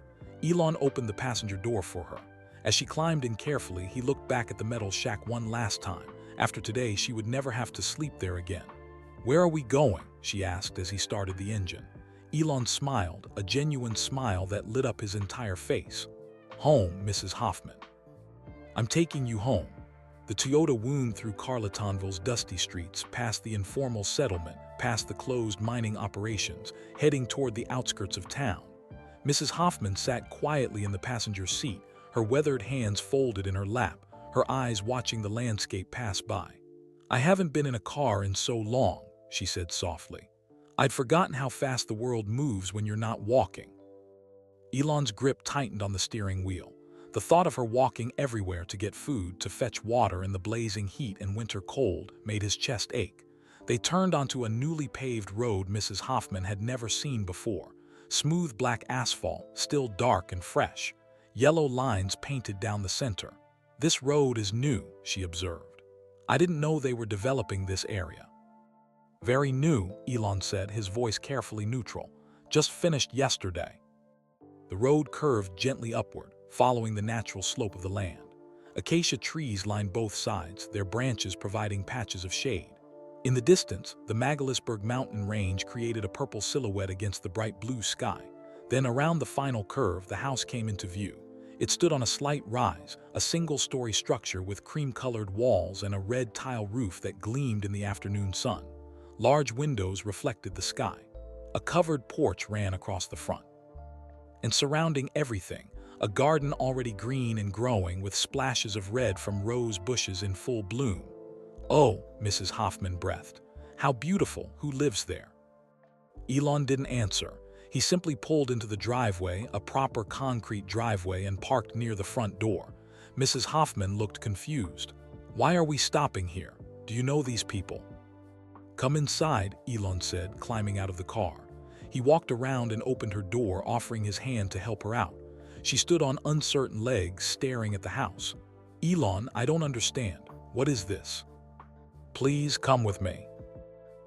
Elon opened the passenger door for her. As she climbed in carefully, he looked back at the metal shack one last time. After today, she would never have to sleep there again. "Where are we going?" she asked as he started the engine. Elon smiled, a genuine smile that lit up his entire face. "Home, Mrs. Hoffman. I'm taking you home." The Toyota wound through Carletonville's dusty streets, past the informal settlement, past the closed mining operations, heading toward the outskirts of town. Mrs. Hoffman sat quietly in the passenger seat, her weathered hands folded in her lap, her eyes watching the landscape pass by. "I haven't been in a car in so long," she said softly. "I'd forgotten how fast the world moves when you're not walking." Elon's grip tightened on the steering wheel. The thought of her walking everywhere to get food, to fetch water in the blazing heat and winter cold, made his chest ache. They turned onto a newly paved road Mrs. Hoffman had never seen before. Smooth black asphalt, still dark and fresh. Yellow lines painted down the center. "This road is new," she observed. "I didn't know they were developing this area." "Very new," Elon said, his voice carefully neutral. "Just finished yesterday." The road curved gently upward, following the natural slope of the land. Acacia trees lined both sides, their branches providing patches of shade. In the distance, the Magalisberg mountain range created a purple silhouette against the bright blue sky. Then around the final curve, the house came into view. It stood on a slight rise, a single-story structure with cream-colored walls and a red tile roof that gleamed in the afternoon sun. Large windows reflected the sky. A covered porch ran across the front. And surrounding everything, a garden already green and growing with splashes of red from rose bushes in full bloom. "Oh," Mrs. Hoffman breathed. "How beautiful. Who lives there?" Elon didn't answer. He simply pulled into the driveway, a proper concrete driveway, and parked near the front door. Mrs. Hoffman looked confused. Why are we stopping here? Do you know these people? Come inside, Elon said, climbing out of the car. He walked around and opened her door, offering his hand to help her out. She stood on uncertain legs, staring at the house. Elon, I don't understand. What is this? Please come with me.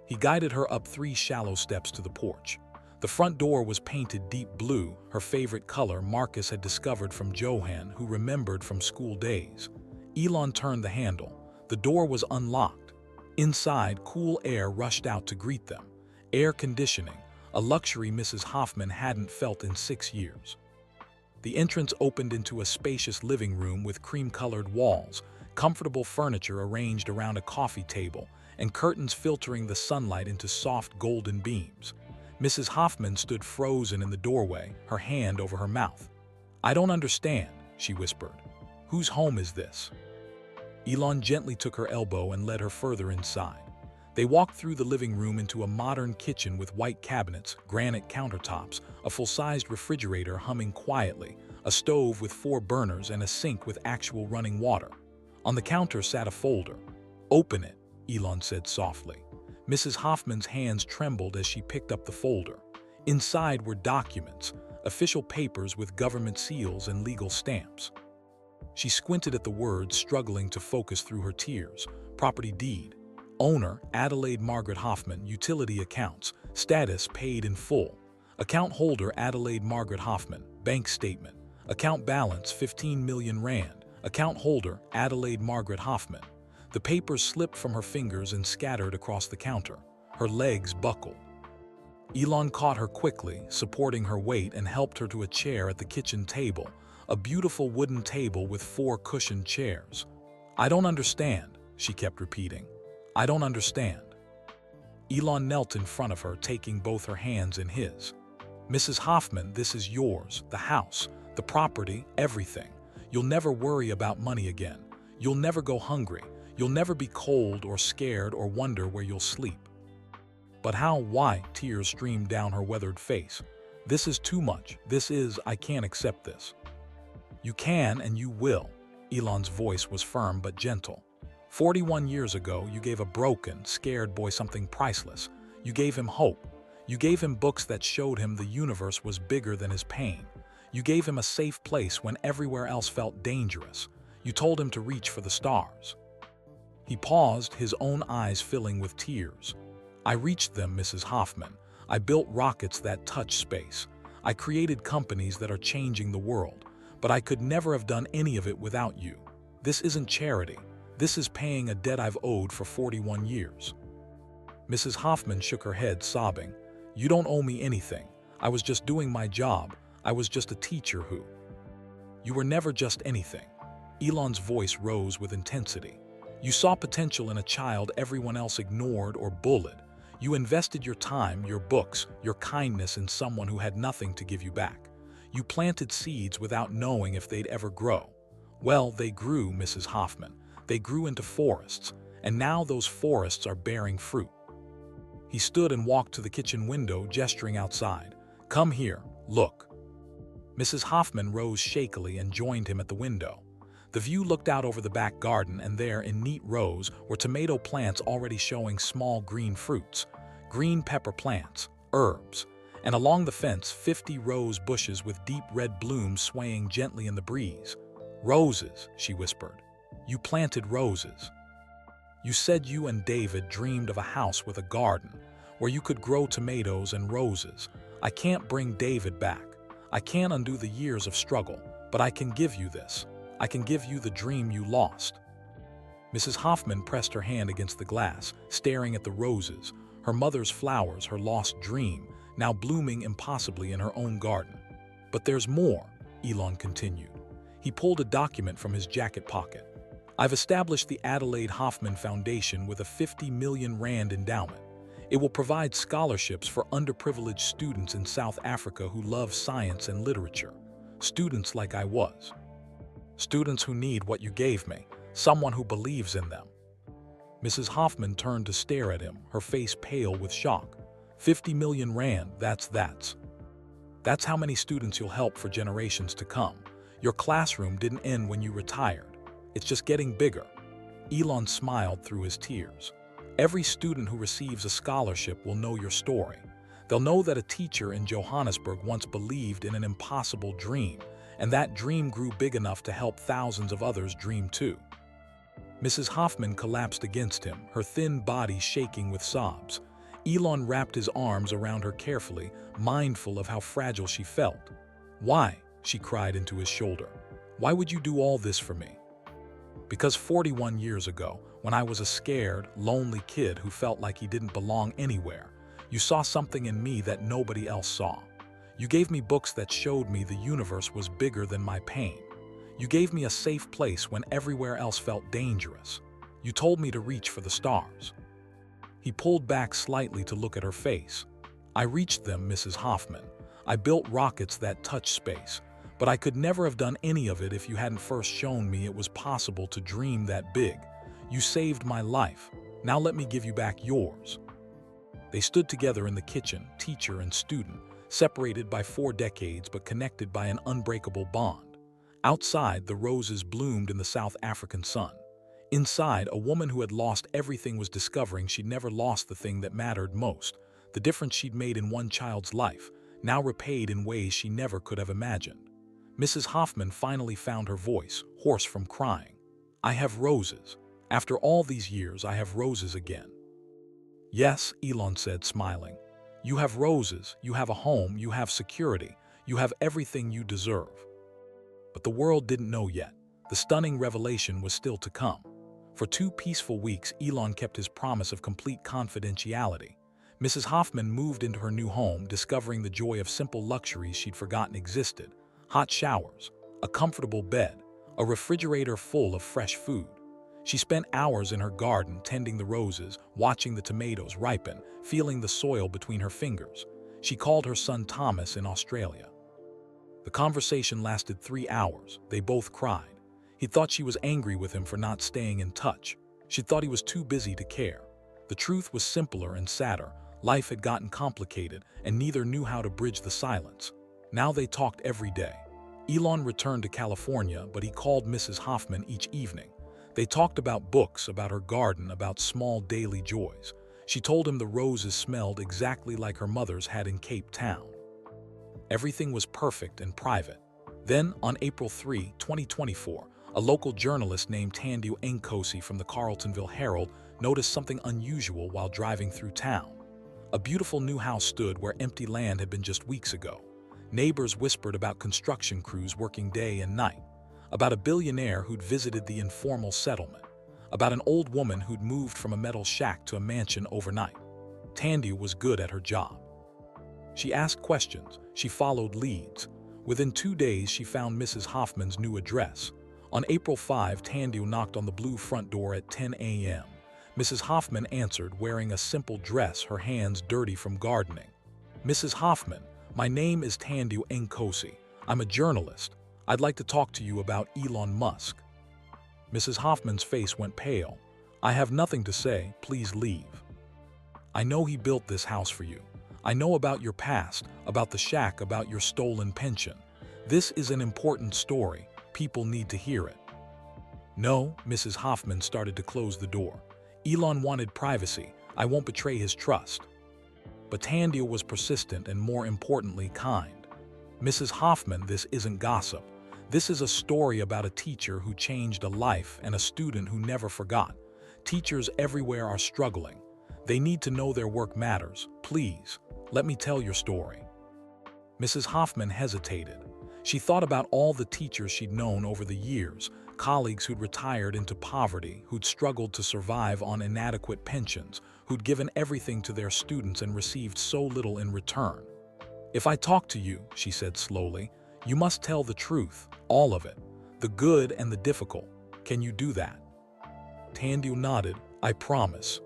He guided her up 3 shallow steps to the porch. The front door was painted deep blue, her favorite color Marcus had discovered from Johan, who remembered from school days. Elon turned the handle. The door was unlocked. Inside, cool air rushed out to greet them. Air conditioning, a luxury Mrs. Hoffman hadn't felt in 6 years. The entrance opened into a spacious living room with cream-colored walls, comfortable furniture arranged around a coffee table, and curtains filtering the sunlight into soft golden beams. Mrs. Hoffman stood frozen in the doorway, her hand over her mouth. I don't understand, she whispered. Whose home is this? Elon gently took her elbow and led her further inside. They walked through the living room into a modern kitchen with white cabinets, granite countertops, a full-sized refrigerator humming quietly, a stove with 4 burners, and a sink with actual running water. On the counter sat a folder. Open it, Elon said softly. Mrs. Hoffman's hands trembled as she picked up the folder. Inside were documents, official papers with government seals and legal stamps. She squinted at the words, struggling to focus through her tears. Property deed. Owner, Adelaide Margaret Hoffman. Utility accounts. Status, paid in full. Account holder, Adelaide Margaret Hoffman. Bank statement. Account balance, 15 million rand. Account holder, Adelaide Margaret Hoffman. The papers slipped from her fingers and scattered across the counter. Her legs buckled. Elon caught her quickly, supporting her weight, and helped her to a chair at the kitchen table, a beautiful wooden table with 4 cushioned chairs. I don't understand, she kept repeating. I don't understand. Elon knelt in front of her, taking both her hands in his. Mrs. Hoffman, this is yours, the house, the property, everything. You'll never worry about money again. You'll never go hungry. You'll never be cold or scared or wonder where you'll sleep. But how? Why? Tears streamed down her weathered face. This is too much. I can't accept this. You can and you will. Elon's voice was firm but gentle. 41 years ago, you gave a broken, scared boy something priceless. You gave him hope. You gave him books that showed him the universe was bigger than his pain. You gave him a safe place when everywhere else felt dangerous. You told him to reach for the stars. He paused, his own eyes filling with tears. I reached them, Mrs. Hoffman. I built rockets that touch space. I created companies that are changing the world. But I could never have done any of it without you. This isn't charity. This is paying a debt I've owed for 41 years. Mrs. Hoffman shook her head, sobbing. You don't owe me anything. I was just doing my job. I was just a teacher who... You were never just anything. Elon's voice rose with intensity. You saw potential in a child everyone else ignored or bullied. You invested your time, your books, your kindness in someone who had nothing to give you back. You planted seeds without knowing if they'd ever grow. Well, they grew, Mrs. Hoffman. They grew into forests, and now those forests are bearing fruit. He stood and walked to the kitchen window, gesturing outside. Come here, look. Mrs. Hoffman rose shakily and joined him at the window. The view looked out over the back garden, and there, in neat rows, were tomato plants already showing small green fruits, green pepper plants, herbs, and along the fence 50 rose bushes with deep red blooms swaying gently in the breeze. Roses, she whispered. You planted roses. You said you and David dreamed of a house with a garden, where you could grow tomatoes and roses. I can't bring David back. I can't undo the years of struggle, but I can give you this. I can give you the dream you lost. Mrs. Hoffman pressed her hand against the glass, staring at the roses, her mother's flowers, her lost dream, now blooming impossibly in her own garden. But there's more, Elon continued. He pulled a document from his jacket pocket. I've established the Adelaide Hoffman Foundation with a 50 million rand endowment. It will provide scholarships for underprivileged students in South Africa who love science and literature. Students like I was. Students who need what you gave me, someone who believes in them. Mrs. Hoffman turned to stare at him, her face pale with shock. 50 million rand, that's how many students you'll help for generations to come. Your classroom didn't end when you retired. It's just getting bigger. Elon smiled through his tears. Every student who receives a scholarship will know your story. They'll know that a teacher in Johannesburg once believed in an impossible dream, and that dream grew big enough to help thousands of others dream too. Mrs. Hoffman collapsed against him, her thin body shaking with sobs. Elon wrapped his arms around her carefully, mindful of how fragile she felt. "Why?" she cried into his shoulder. "Why would you do all this for me?" "Because 41 years ago, when I was a scared, lonely kid who felt like he didn't belong anywhere, you saw something in me that nobody else saw. You gave me books that showed me the universe was bigger than my pain. You gave me a safe place when everywhere else felt dangerous. You told me to reach for the stars." He pulled back slightly to look at her face. "I reached them, Mrs. Hoffman. I built rockets that touched space. But I could never have done any of it if you hadn't first shown me it was possible to dream that big. You saved my life. Now let me give you back yours." They stood together in the kitchen, teacher and student, separated by 4 decades but connected by an unbreakable bond. Outside, the roses bloomed in the South African sun. Inside, a woman who had lost everything was discovering she'd never lost the thing that mattered most, the difference she'd made in one child's life, now repaid in ways she never could have imagined. Mrs. Hoffman finally found her voice, hoarse from crying. "I have roses. After all these years, I have roses again." "Yes," Elon said, smiling. "You have roses, you have a home, you have security, you have everything you deserve." But the world didn't know yet. The stunning revelation was still to come. For 2 peaceful weeks, Elon kept his promise of complete confidentiality. Mrs. Hoffman moved into her new home, discovering the joy of simple luxuries she'd forgotten existed. Hot showers, a comfortable bed, a refrigerator full of fresh food. She spent hours in her garden tending the roses, watching the tomatoes ripen, feeling the soil between her fingers. She called her son Thomas in Australia. The conversation lasted 3 hours. They both cried. He thought she was angry with him for not staying in touch. She thought he was too busy to care. The truth was simpler and sadder. Life had gotten complicated, and neither knew how to bridge the silence. Now they talked every day. Elon returned to California, but he called Mrs. Hoffman each evening. They talked about books, about her garden, about small daily joys. She told him the roses smelled exactly like her mother's had in Cape Town. Everything was perfect and private. Then, on April 3, 2024, a local journalist named Thandiwe Nkosi from the Carletonville Herald noticed something unusual while driving through town. A beautiful new house stood where empty land had been just weeks ago. Neighbors whispered about construction crews working day and night, about a billionaire who'd visited the informal settlement, about an old woman who'd moved from a metal shack to a mansion overnight. Thandiwe was good at her job. She asked questions, she followed leads. Within 2 days, she found Mrs. Hoffman's new address. On April 5, Thandiwe knocked on the blue front door at 10 a.m. Mrs. Hoffman answered, wearing a simple dress, her hands dirty from gardening. "Mrs. Hoffman, my name is Thandiwe Nkosi. I'm a journalist. I'd like to talk to you about Elon Musk." Mrs. Hoffman's face went pale. "I have nothing to say. Please leave. I know he built this house for you. I know about your past, about the shack, about your stolen pension. This is an important story. People need to hear it." "No," Mrs. Hoffman started to close the door. "Elon wanted privacy. I won't betray his trust." But Thandiwe was persistent and, more importantly, kind. "Mrs. Hoffman, this isn't gossip. This is a story about a teacher who changed a life and a student who never forgot. Teachers everywhere are struggling. They need to know their work matters. Please, let me tell your story." Mrs. Hoffman hesitated. She thought about all the teachers she'd known over the years, colleagues who'd retired into poverty, who'd struggled to survive on inadequate pensions, who'd given everything to their students and received so little in return. "If I talk to you," she said slowly, "you must tell the truth, all of it, the good and the difficult. Can you do that?" Thandiwe nodded. "I promise."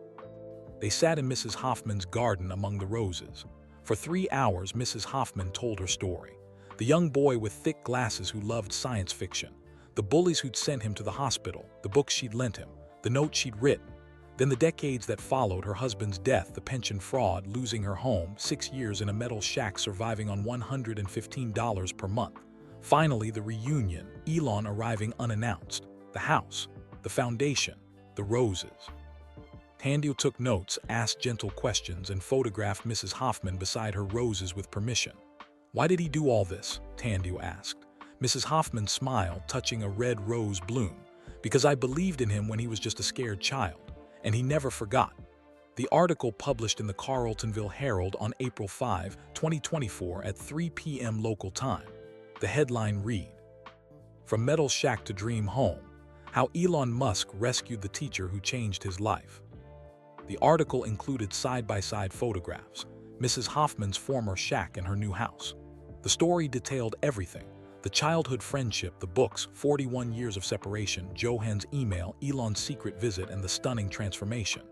They sat in Mrs. Hoffman's garden among the roses. For 3 hours, Mrs. Hoffman told her story. The young boy with thick glasses who loved science fiction, the bullies who'd sent him to the hospital, the books she'd lent him, the notes she'd written. Then the decades that followed, her husband's death, the pension fraud, losing her home, 6 years in a metal shack surviving on $115 per month. Finally, the reunion, Elon arriving unannounced, the house, the foundation. The roses. Tandy took notes, asked gentle questions, and photographed Mrs. Hoffman beside her roses with permission. Why did he do all this? Tandy asked. Mrs. Hoffman smiled, touching a red rose bloom. Because I believed in him when he was just a scared child, and he never forgot. The article published in the Carltonville Herald on April 5, 2024 at 3 p.m. local time. The headline read, "From Metal Shack to Dream Home, How Elon Musk Rescued the Teacher Who Changed His Life." The article included side-by-side photographs, Mrs. Hoffman's former shack and her new house. The story detailed everything: the childhood friendship, the books, 41 years of separation, Johan's email, Elon's secret visit, and the stunning transformation.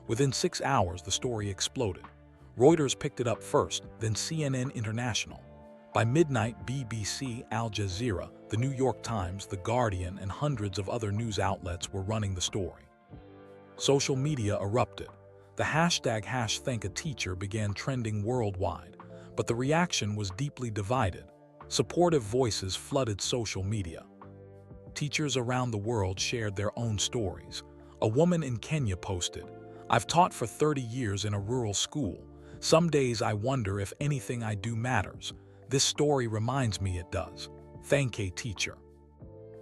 Within 6 hours, the story exploded. Reuters picked it up first, then CNN International. By midnight, BBC, Al Jazeera, the New York Times, The Guardian, and hundreds of other news outlets were running the story. Social media erupted. The hashtag #ThankATeacher began trending worldwide, but the reaction was deeply divided. Supportive voices flooded social media. Teachers around the world shared their own stories. A woman in Kenya posted, "I've taught for 30 years in a rural school. Some days I wonder if anything I do matters. This story reminds me it does. Thank a teacher."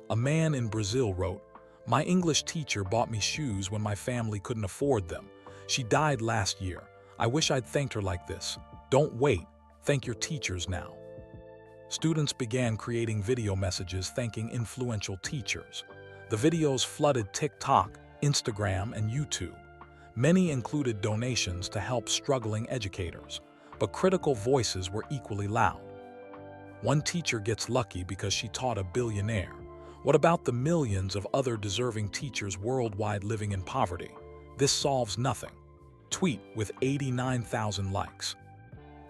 A man in Brazil wrote, "My English teacher bought me shoes when my family couldn't afford them. She died last year. I wish I'd thanked her like this. Don't wait. Thank your teachers now." Students began creating video messages thanking influential teachers. The videos flooded TikTok, Instagram, and YouTube. Many included donations to help struggling educators, but critical voices were equally loud. One teacher gets lucky because she taught a billionaire. What about the millions of other deserving teachers worldwide living in poverty? This solves nothing. Tweet with 89,000 likes.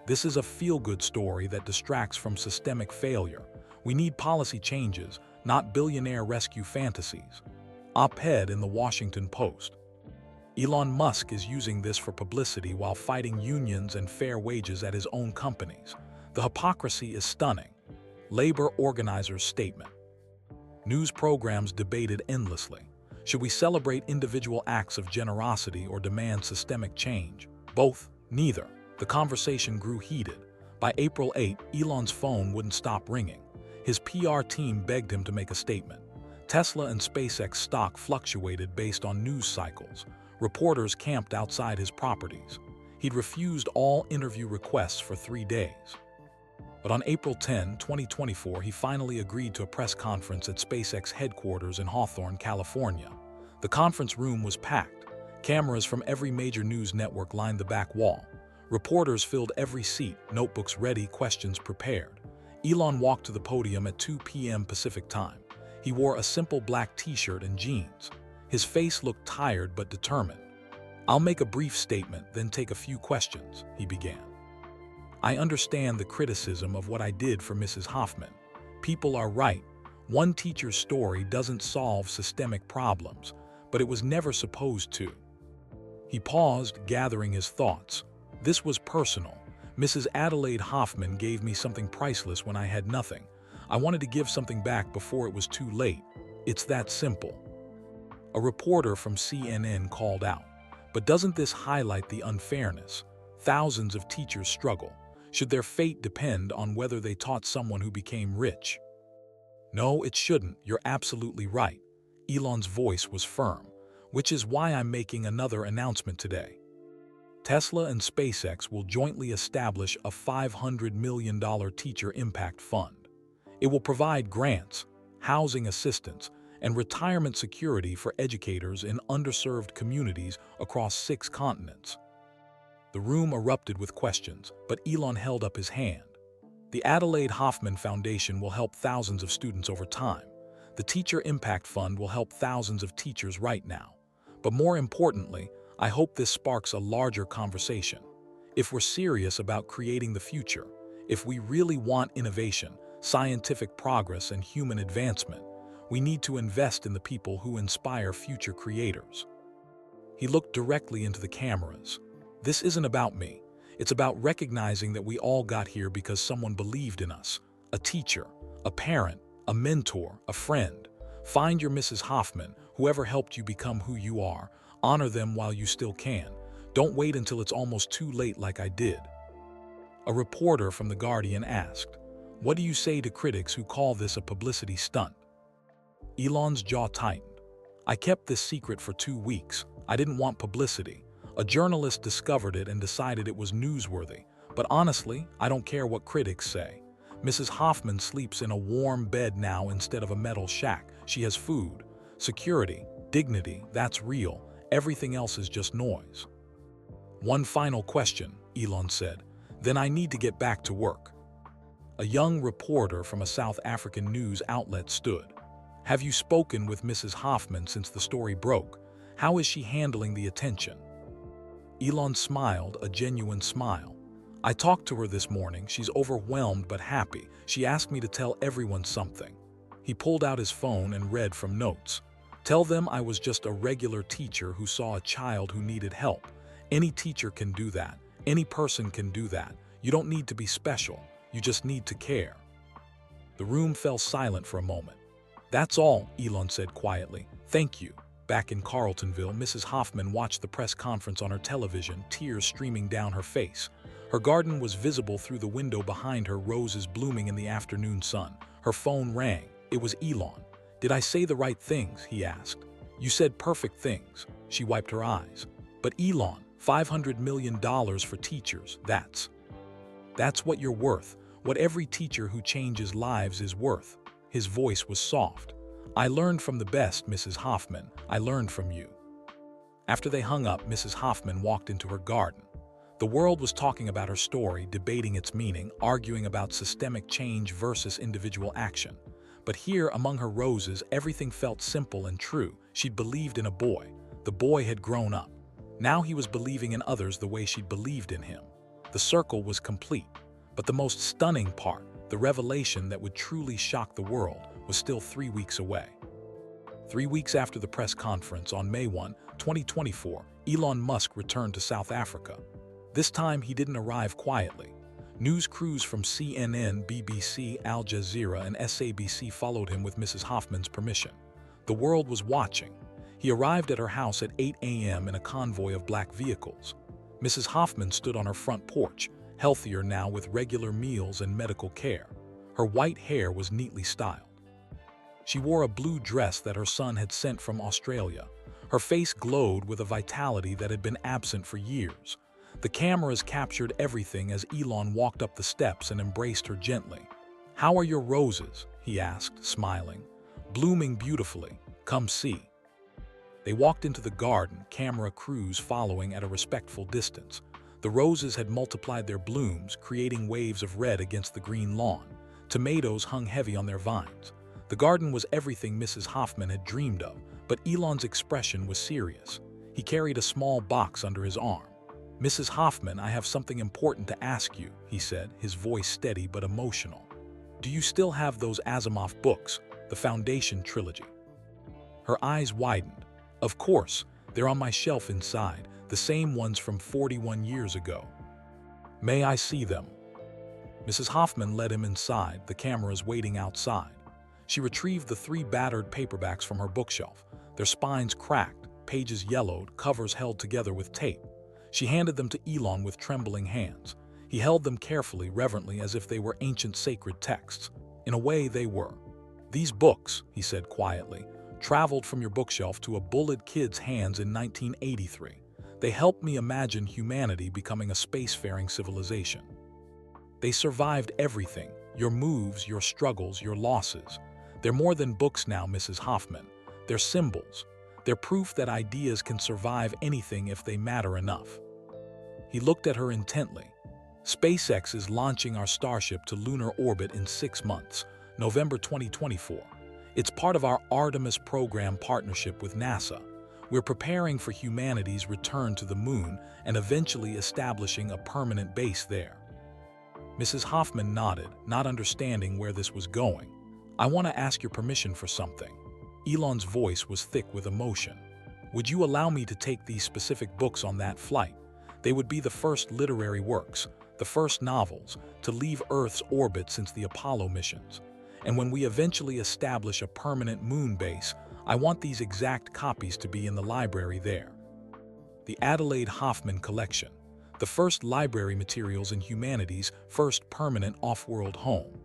This is a feel-good story that distracts from systemic failure. We need policy changes, not billionaire rescue fantasies. Op-ed in the Washington Post. Elon Musk is using this for publicity while fighting unions and fair wages at his own companies. The hypocrisy is stunning. Labor organizers' statement. News programs debated endlessly. Should we celebrate individual acts of generosity or demand systemic change? Both, neither. The conversation grew heated. By April 8, Elon's phone wouldn't stop ringing. His PR team begged him to make a statement. Tesla and SpaceX stock fluctuated based on news cycles. Reporters camped outside his properties. He'd refused all interview requests for 3 days. But on April 10, 2024, he finally agreed to a press conference at SpaceX headquarters in Hawthorne, California. The conference room was packed. Cameras from every major news network lined the back wall. Reporters filled every seat, notebooks ready, questions prepared. Elon walked to the podium at 2 p.m. Pacific time. He wore a simple black t-shirt and jeans. His face looked tired but determined. "I'll make a brief statement, then take a few questions," he began. "I understand the criticism of what I did for Mrs. Hoffman. People are right. One teacher's story doesn't solve systemic problems, but it was never supposed to." He paused, gathering his thoughts. "This was personal. Mrs. Adelaide Hoffman gave me something priceless when I had nothing. I wanted to give something back before it was too late. It's that simple." A reporter from CNN called out, "But doesn't this highlight the unfairness? Thousands of teachers struggle. Should their fate depend on whether they taught someone who became rich?" "No, it shouldn't. You're absolutely right." Elon's voice was firm, "which is why I'm making another announcement today. Tesla and SpaceX will jointly establish a $500 million teacher impact fund. It will provide grants, housing assistance, and retirement security for educators in underserved communities across 6 continents. The room erupted with questions, but Elon held up his hand. The Adelaide Hoffman Foundation will help thousands of students over time. The Teacher Impact Fund will help thousands of teachers right now. But more importantly, I hope this sparks a larger conversation. If we're serious about creating the future, if we really want innovation, scientific progress, and human advancement, we need to invest in the people who inspire future creators." He looked directly into the cameras. "This isn't about me. It's about recognizing that we all got here because someone believed in us. A teacher, a parent, a mentor, a friend. Find your Mrs. Hoffman, Whoever helped you become who you are, honor them while you still can. Don't wait until it's almost too late like I did. A reporter from The Guardian asked, "What do you say to critics who call this a publicity stunt?" Elon's jaw tightened. "I kept this secret for 2 weeks. I didn't want publicity. A journalist discovered it and decided it was newsworthy. But honestly, I don't care what critics say. Mrs. Hoffman sleeps in a warm bed now instead of a metal shack. She has food, security, dignity. That's real. Everything else is just noise." "One final question," Elon said. "Then I need to get back to work." A young reporter from a South African news outlet stood. "Have you spoken with Mrs. Hoffman since the story broke? How is she handling the attention?" Elon smiled, a genuine smile. "I talked to her this morning. She's overwhelmed but happy. She asked me to tell everyone something." He pulled out his phone and read from notes. "Tell them I was just a regular teacher who saw a child who needed help. Any teacher can do that. Any person can do that. You don't need to be special. You just need to care." The room fell silent for a moment. "That's all," Elon said quietly. "Thank you." Back in Carltonville, Mrs. Hoffman watched the press conference on her television, tears streaming down her face. Her garden was visible through the window behind her, roses blooming in the afternoon sun. Her phone rang. It was Elon. "Did I say the right things?" he asked. "You said perfect things." She wiped her eyes. "But Elon, $500 million for teachers, that's what you're worth, what every teacher who changes lives is worth." His voice was soft. "I learned from the best, Mrs. Hoffman. I learned from you." After they hung up, Mrs. Hoffman walked into her garden. The world was talking about her story, debating its meaning, arguing about systemic change versus individual action. But here, among her roses, everything felt simple and true. She'd believed in a boy. The boy had grown up. Now he was believing in others the way she'd believed in him. The circle was complete. But the most stunning part, the revelation that would truly shock the world, was still 3 weeks away. 3 weeks after the press conference, on May 1, 2024, Elon Musk returned to South Africa. This time, he didn't arrive quietly. News crews from CNN, BBC, Al Jazeera, and SABC followed him with Mrs. Hoffman's permission. The world was watching. He arrived at her house at 8 a.m. in a convoy of black vehicles. Mrs. Hoffman stood on her front porch, healthier now with regular meals and medical care. Her white hair was neatly styled. She wore a blue dress that her son had sent from Australia. Her face glowed with a vitality that had been absent for years. The cameras captured everything as Elon walked up the steps and embraced her gently. "How are your roses?" he asked, smiling. "Blooming beautifully. Come see." They walked into the garden, camera crews following at a respectful distance. The roses had multiplied their blooms, creating waves of red against the green lawn. Tomatoes hung heavy on their vines. The garden was everything Mrs. Hoffman had dreamed of, but Elon's expression was serious. He carried a small box under his arm. "Mrs. Hoffman, I have something important to ask you," he said, his voice steady but emotional. "Do you still have those Asimov books, the Foundation trilogy?" Her eyes widened. "Of course, they're on my shelf inside, the same ones from 41 years ago." "May I see them?" Mrs. Hoffman led him inside, the cameras waiting outside. She retrieved the 3 battered paperbacks from her bookshelf, their spines cracked, pages yellowed, covers held together with tape. She handed them to Elon with trembling hands. He held them carefully, reverently, as if they were ancient sacred texts. In a way, they were. "These books," he said quietly, "traveled from your bookshelf to a bullied kid's hands in 1983. They helped me imagine humanity becoming a spacefaring civilization. They survived everything, your moves, your struggles, your losses. They're more than books now, Mrs. Hoffman. They're symbols. They're proof that ideas can survive anything if they matter enough." He looked at her intently. "SpaceX is launching our Starship to lunar orbit in 6 months, November 2024. It's part of our Artemis program partnership with NASA. We're preparing for humanity's return to the moon and eventually establishing a permanent base there." Mrs. Hoffman nodded, not understanding where this was going. "I want to ask your permission for something." Elon's voice was thick with emotion. "Would you allow me to take these specific books on that flight? They would be the first literary works, the first novels, to leave Earth's orbit since the Apollo missions. And when we eventually establish a permanent moon base, I want these exact copies to be in the library there. The Adelaide Hoffman Collection, the first library materials in humanity's first permanent off-world home.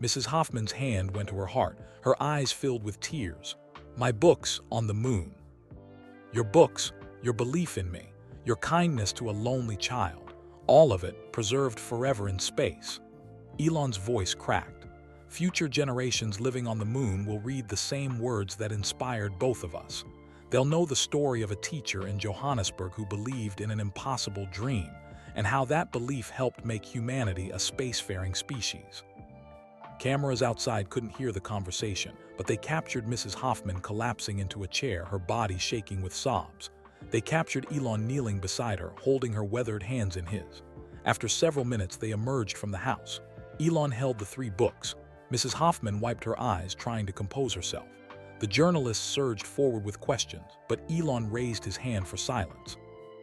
Mrs. Hoffman's hand went to her heart, her eyes filled with tears. My books on the moon. Your books, your belief in me, your kindness to a lonely child, all of it preserved forever in space. Elon's voice cracked. Future generations living on the moon will read the same words that inspired both of us. They'll know the story of a teacher in Johannesburg who believed in an impossible dream, and how that belief helped make humanity a spacefaring species. Cameras outside couldn't hear the conversation, but they captured Mrs. Hoffman collapsing into a chair, her body shaking with sobs. They captured Elon kneeling beside her, holding her weathered hands in his. After several minutes, they emerged from the house. Elon held the 3 books. Mrs. Hoffman wiped her eyes, trying to compose herself. The journalists surged forward with questions, but Elon raised his hand for silence.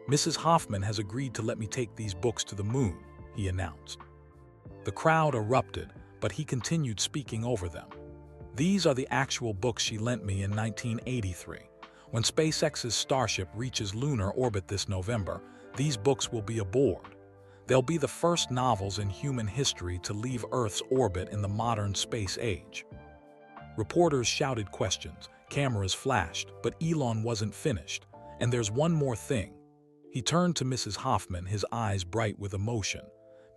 Mrs. Hoffman has agreed to let me take these books to the moon, he announced. The crowd erupted, but he continued speaking over them. These are the actual books she lent me in 1983. When SpaceX's Starship reaches lunar orbit this November, these books will be aboard. They'll be the first novels in human history to leave Earth's orbit in the modern space age. Reporters shouted questions, cameras flashed, but Elon wasn't finished. And there's one more thing. He turned to Mrs. Hoffman, his eyes bright with emotion.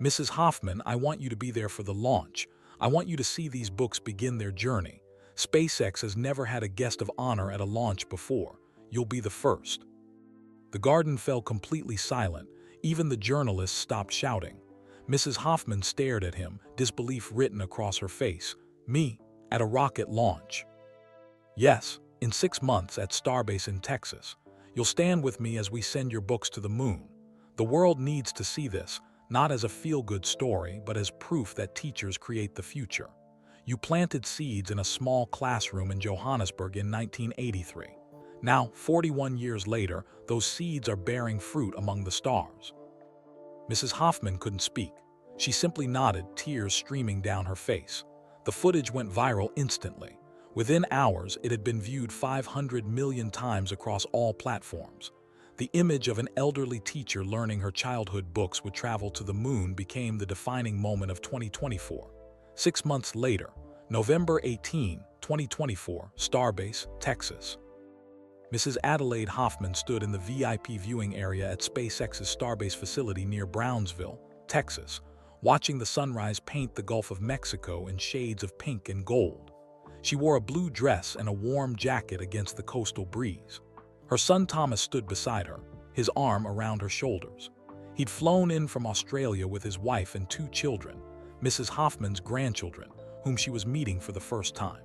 Mrs. Hoffman, I want you to be there for the launch. I want you to see these books begin their journey. SpaceX has never had a guest of honor at a launch before. You'll be the first. The garden fell completely silent. Even the journalists stopped shouting. Mrs. Hoffman stared at him, disbelief written across her face. Me? At a rocket launch? Yes, in 6 months at Starbase in Texas. You'll stand with me as we send your books to the moon. The world needs to see this, not as a feel-good story, but as proof that teachers create the future. You planted seeds in a small classroom in Johannesburg in 1983. Now, 41 years later, those seeds are bearing fruit among the stars. Mrs. Hoffman couldn't speak. She simply nodded, tears streaming down her face. The footage went viral instantly. Within hours, it had been viewed 500 million times across all platforms. The image of an elderly teacher learning her childhood books would travel to the moon became the defining moment of 2024. 6 months later, November 18, 2024, Starbase, Texas. Mrs. Adelaide Hoffman stood in the VIP viewing area at SpaceX's Starbase facility near Brownsville, Texas, watching the sunrise paint the Gulf of Mexico in shades of pink and gold. She wore a blue dress and a warm jacket against the coastal breeze. Her son Thomas stood beside her, his arm around her shoulders. He'd flown in from Australia with his wife and 2 children, Mrs. Hoffman's grandchildren, whom she was meeting for the first time.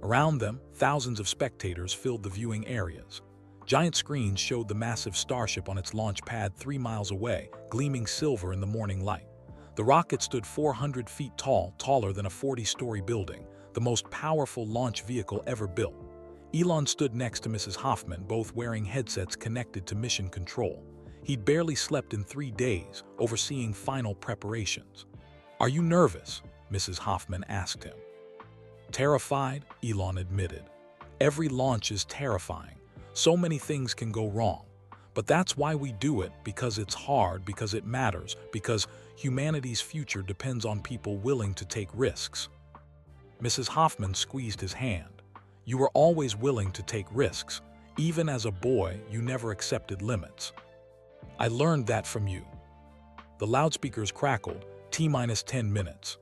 Around them, thousands of spectators filled the viewing areas. Giant screens showed the massive Starship on its launch pad 3 miles away, gleaming silver in the morning light. The rocket stood 400 feet tall, taller than a 40-story building, the most powerful launch vehicle ever built. Elon stood next to Mrs. Hoffman, both wearing headsets connected to mission control. He'd barely slept in 3 days, overseeing final preparations. Are you nervous? Mrs. Hoffman asked him. Terrified, Elon admitted. Every launch is terrifying. So many things can go wrong. But that's why we do it, because it's hard, because it matters, because humanity's future depends on people willing to take risks. Mrs. Hoffman squeezed his hand. You were always willing to take risks. Even as a boy, you never accepted limits. I learned that from you. The loudspeakers crackled, T-10 minutes.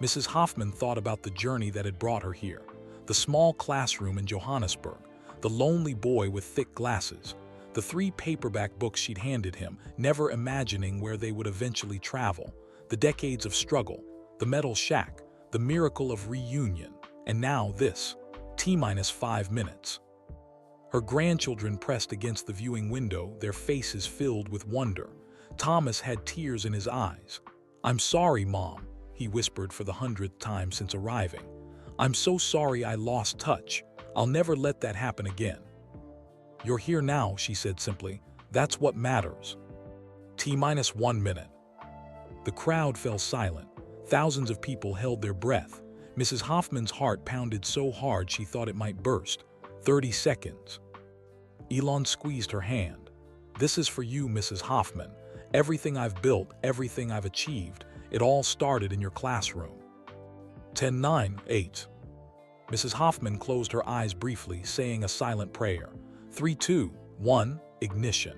Mrs. Hoffman thought about the journey that had brought her here. The small classroom in Johannesburg, the lonely boy with thick glasses, the 3 paperback books she'd handed him, never imagining where they would eventually travel, the decades of struggle, the metal shack, the miracle of reunion, and now this, T-5 minutes. Her grandchildren pressed against the viewing window, their faces filled with wonder. Thomas had tears in his eyes. I'm sorry, Mom, he whispered for the 100th time since arriving. I'm so sorry I lost touch. I'll never let that happen again. You're here now, she said simply. That's what matters. T-1 minute. The crowd fell silent. Thousands of people held their breath. Mrs. Hoffman's heart pounded so hard she thought it might burst. 30 seconds. Elon squeezed her hand. This is for you, Mrs. Hoffman. Everything I've built, everything I've achieved, it all started in your classroom. 10, 9, 8. Mrs. Hoffman closed her eyes briefly, saying a silent prayer. 3, 2, 1, ignition.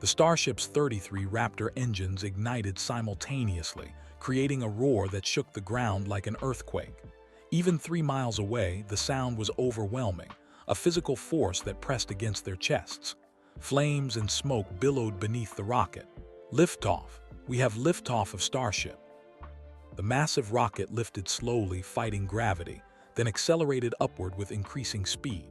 The Starship's 33 Raptor engines ignited simultaneously, creating a roar that shook the ground like an earthquake. Even 3 miles away, the sound was overwhelming, a physical force that pressed against their chests. Flames and smoke billowed beneath the rocket. Liftoff. We have liftoff of Starship. The massive rocket lifted slowly, fighting gravity, then accelerated upward with increasing speed.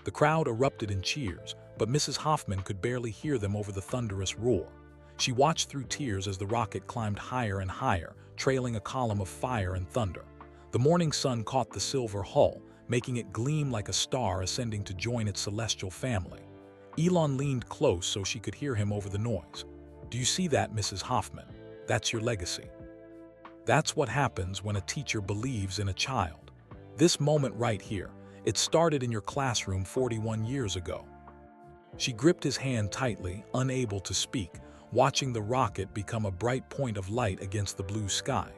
The crowd erupted in cheers, but Mrs. Hoffman could barely hear them over the thunderous roar. She watched through tears as the rocket climbed higher and higher, trailing a column of fire and thunder. The morning sun caught the silver hull, making it gleam like a star ascending to join its celestial family. Elon leaned close so she could hear him over the noise. Do you see that, Mrs. Hoffman? That's your legacy. That's what happens when a teacher believes in a child. This moment right here, it started in your classroom 41 years ago. She gripped his hand tightly, unable to speak, watching the rocket become a bright point of light against the blue sky.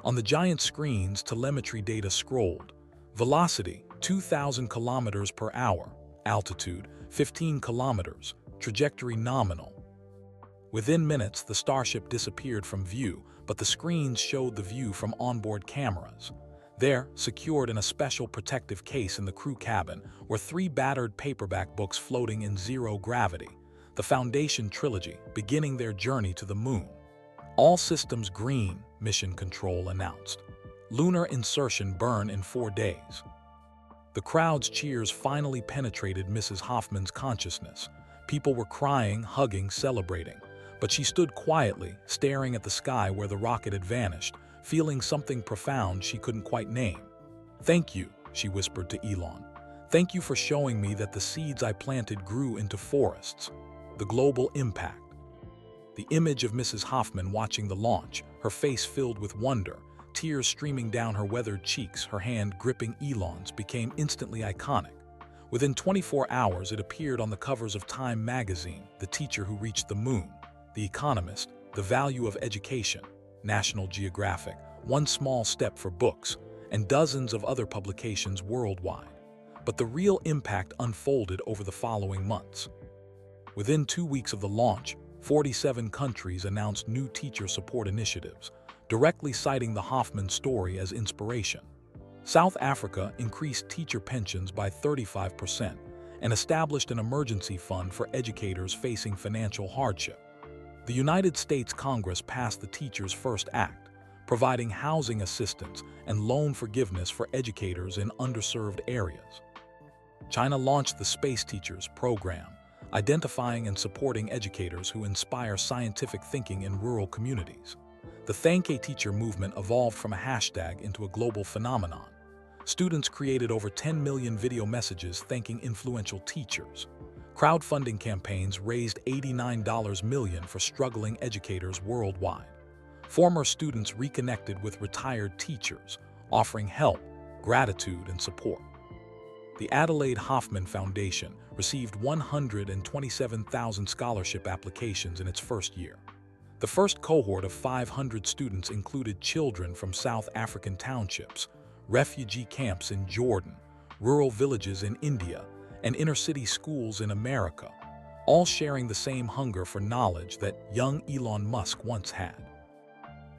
On the giant screens, telemetry data scrolled. Velocity, 2,000 kilometers per hour. Altitude, 15 kilometers. Trajectory nominal. Within minutes, the Starship disappeared from view, but the screens showed the view from onboard cameras. There, secured in a special protective case in the crew cabin, were 3 battered paperback books floating in zero gravity, the Foundation Trilogy, beginning their journey to the moon. All systems green, Mission Control announced. Lunar insertion burn in 4 days. The crowd's cheers finally penetrated Mrs. Hoffman's consciousness. People were crying, hugging, celebrating. But she stood quietly, staring at the sky where the rocket had vanished, feeling something profound she couldn't quite name. Thank you, she whispered to Elon. Thank you for showing me that the seeds I planted grew into forests. The global impact. The image of Mrs. Hoffman watching the launch, her face filled with wonder, tears streaming down her weathered cheeks, her hand gripping Elon's, became instantly iconic. Within 24 hours, it appeared on the covers of Time magazine, The Teacher Who Reached the Moon, The Economist, The Value of Education, National Geographic, One Small Step for Books, and dozens of other publications worldwide. But the real impact unfolded over the following months. Within 2 weeks of the launch, 47 countries announced new teacher support initiatives, directly citing the Hoffman story as inspiration. South Africa increased teacher pensions by 35% and established an emergency fund for educators facing financial hardship. The United States Congress passed the Teachers First Act, providing housing assistance and loan forgiveness for educators in underserved areas. China launched the Space Teachers program, identifying and supporting educators who inspire scientific thinking in rural communities. The Thank a Teacher movement evolved from a hashtag into a global phenomenon. Students created over 10 million video messages thanking influential teachers. Crowdfunding campaigns raised $89 million for struggling educators worldwide. Former students reconnected with retired teachers, offering help, gratitude, and support. The Adelaide Hoffman Foundation received 127,000 scholarship applications in its first year. The first cohort of 500 students included children from South African townships, refugee camps in Jordan, rural villages in India, and inner-city schools in America, all sharing the same hunger for knowledge that young Elon Musk once had.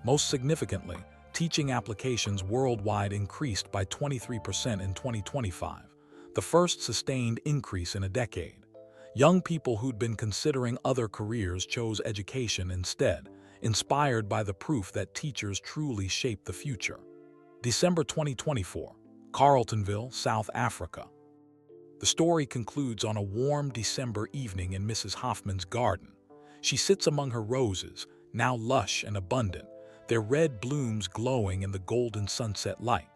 Most significantly, teaching applications worldwide increased by 23% in 2025, the first sustained increase in a decade. Young people who'd been considering other careers chose education instead, inspired by the proof that teachers truly shape the future. December 2024, Carltonville, South Africa. The story concludes on a warm December evening in Mrs. Hoffman's garden. She sits among her roses, now lush and abundant, their red blooms glowing in the golden sunset light.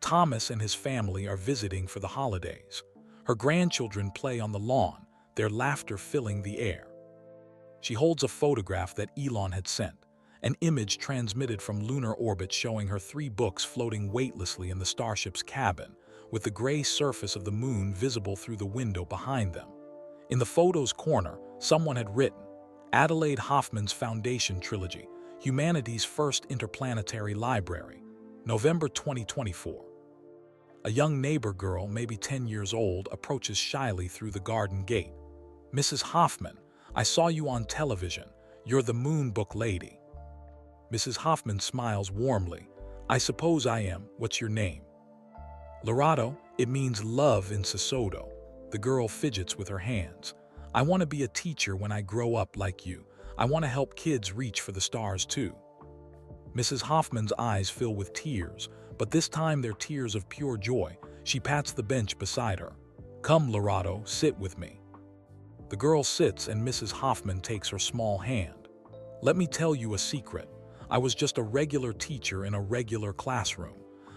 Thomas and his family are visiting for the holidays. Her grandchildren play on the lawn, their laughter filling the air. She holds a photograph that Elon had sent, An image transmitted from lunar orbit showing her 3 books floating weightlessly in the starship's cabin, with the gray surface of the moon visible through the window behind them. In the photo's corner, someone had written, Adelaide Hoffman's Foundation Trilogy, Humanity's First Interplanetary Library, November 2024. A young neighbor girl, maybe 10 years old, approaches shyly through the garden gate. Mrs. Hoffman, I saw you on television. You're the moon book lady. Mrs. Hoffman smiles warmly. I suppose I am. What's your name? Lorado, it means love in Sesotho. The girl fidgets with her hands. I want to be a teacher when I grow up like you. I want to help kids reach for the stars too. Mrs. Hoffman's eyes fill with tears, but this time they're tears of pure joy. She pats the bench beside her. Come, Lorado, sit with me. The girl sits and Mrs. Hoffman takes her small hand. Let me tell you a secret. I was just a regular teacher in a regular classroom.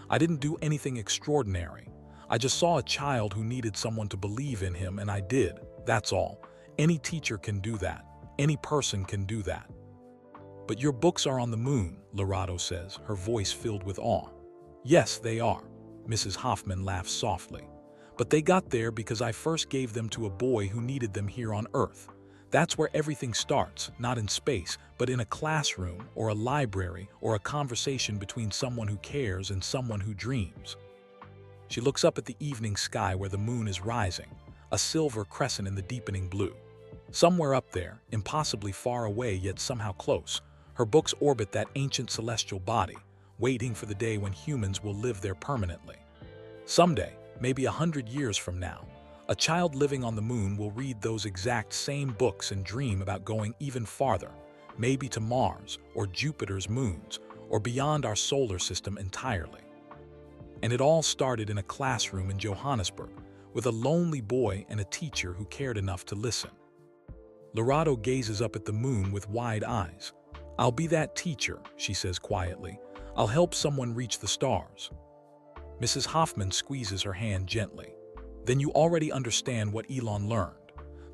I didn't do anything extraordinary. I just saw a child who needed someone to believe in him, and I did. That's all. Any teacher can do that. Any person can do that. But your books are on the moon, Lorado says, her voice filled with awe. Yes, they are. Mrs. Hoffman laughs softly. But they got there because I first gave them to a boy who needed them here on Earth. That's where everything starts, not in space, but in a classroom or a library or a conversation between someone who cares and someone who dreams. She looks up at the evening sky where the moon is rising, a silver crescent in the deepening blue. Somewhere up there, impossibly far away yet somehow close, her books orbit that ancient celestial body, waiting for the day when humans will live there permanently. Someday, maybe 100 years from now, a child living on the moon will read those exact same books and dream about going even farther, maybe to Mars or Jupiter's moons, or beyond our solar system entirely. And it all started in a classroom in Johannesburg, with a lonely boy and a teacher who cared enough to listen. Lorado gazes up at the moon with wide eyes. I'll be that teacher, she says quietly. I'll help someone reach the stars. Mrs. Hoffman squeezes her hand gently. Then you already understand what Elon learned.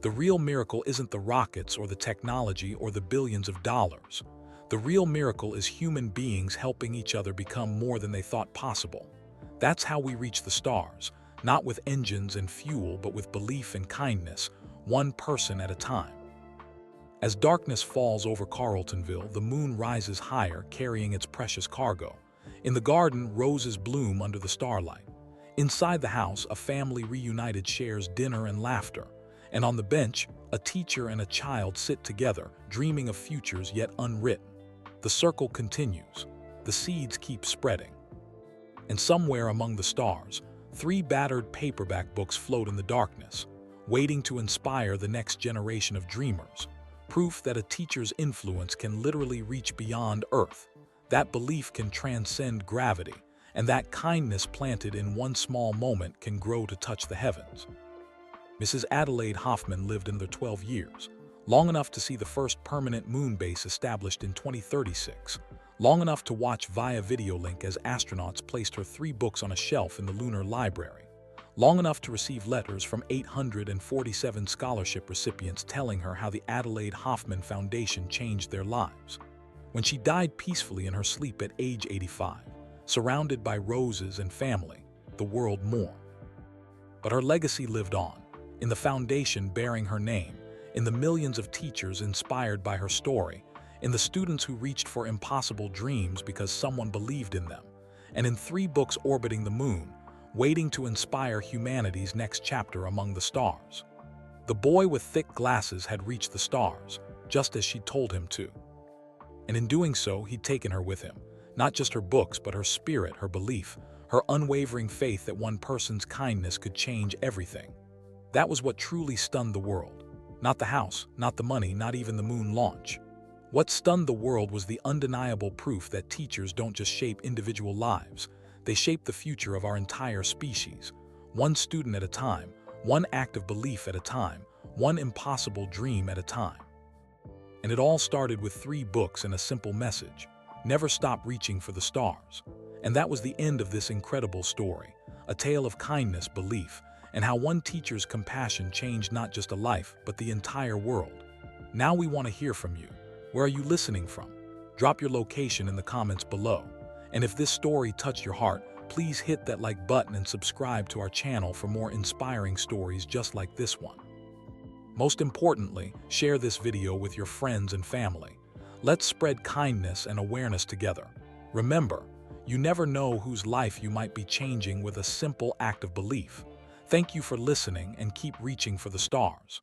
The real miracle isn't the rockets or the technology or the billions of dollars. The real miracle is human beings helping each other become more than they thought possible. That's how we reach the stars, not with engines and fuel, but with belief and kindness, one person at a time. As darkness falls over Carltonville, the moon rises higher, carrying its precious cargo. In the garden, roses bloom under the starlight. Inside the house, a family reunited shares dinner and laughter. And on the bench, a teacher and a child sit together, dreaming of futures yet unwritten. The circle continues. The seeds keep spreading. And somewhere among the stars, 3 battered paperback books float in the darkness, waiting to inspire the next generation of dreamers. Proof that a teacher's influence can literally reach beyond Earth. That belief can transcend gravity, and that kindness planted in one small moment can grow to touch the heavens. Mrs. Adelaide Hoffman lived another 12 years, long enough to see the first permanent moon base established in 2036, long enough to watch via video link as astronauts placed her 3 books on a shelf in the lunar library, long enough to receive letters from 847 scholarship recipients telling her how the Adelaide Hoffman Foundation changed their lives. When she died peacefully in her sleep at age 85, surrounded by roses and family, the world mourned. But her legacy lived on, in the foundation bearing her name, in the millions of teachers inspired by her story, in the students who reached for impossible dreams because someone believed in them, and in 3 books orbiting the moon, waiting to inspire humanity's next chapter among the stars. The boy with thick glasses had reached the stars, just as she told him to. And in doing so, he'd taken her with him. Not just her books, but her spirit, her belief, her unwavering faith that one person's kindness could change everything. That was what truly stunned the world. Not the house, not the money, not even the moon launch. What stunned the world was the undeniable proof that teachers don't just shape individual lives, they shape the future of our entire species. One student at a time, one act of belief at a time, one impossible dream at a time. And it all started with 3 books and a simple message. Never stop reaching for the stars. And that was the end of this incredible story, a tale of kindness, belief, and how one teacher's compassion changed not just a life, but the entire world. Now we want to hear from you. Where are you listening from? Drop your location in the comments below. And if this story touched your heart, please hit that like button and subscribe to our channel for more inspiring stories just like this one. Most importantly, share this video with your friends and family. Let's spread kindness and awareness together. Remember, you never know whose life you might be changing with a simple act of belief. Thank you for listening and keep reaching for the stars.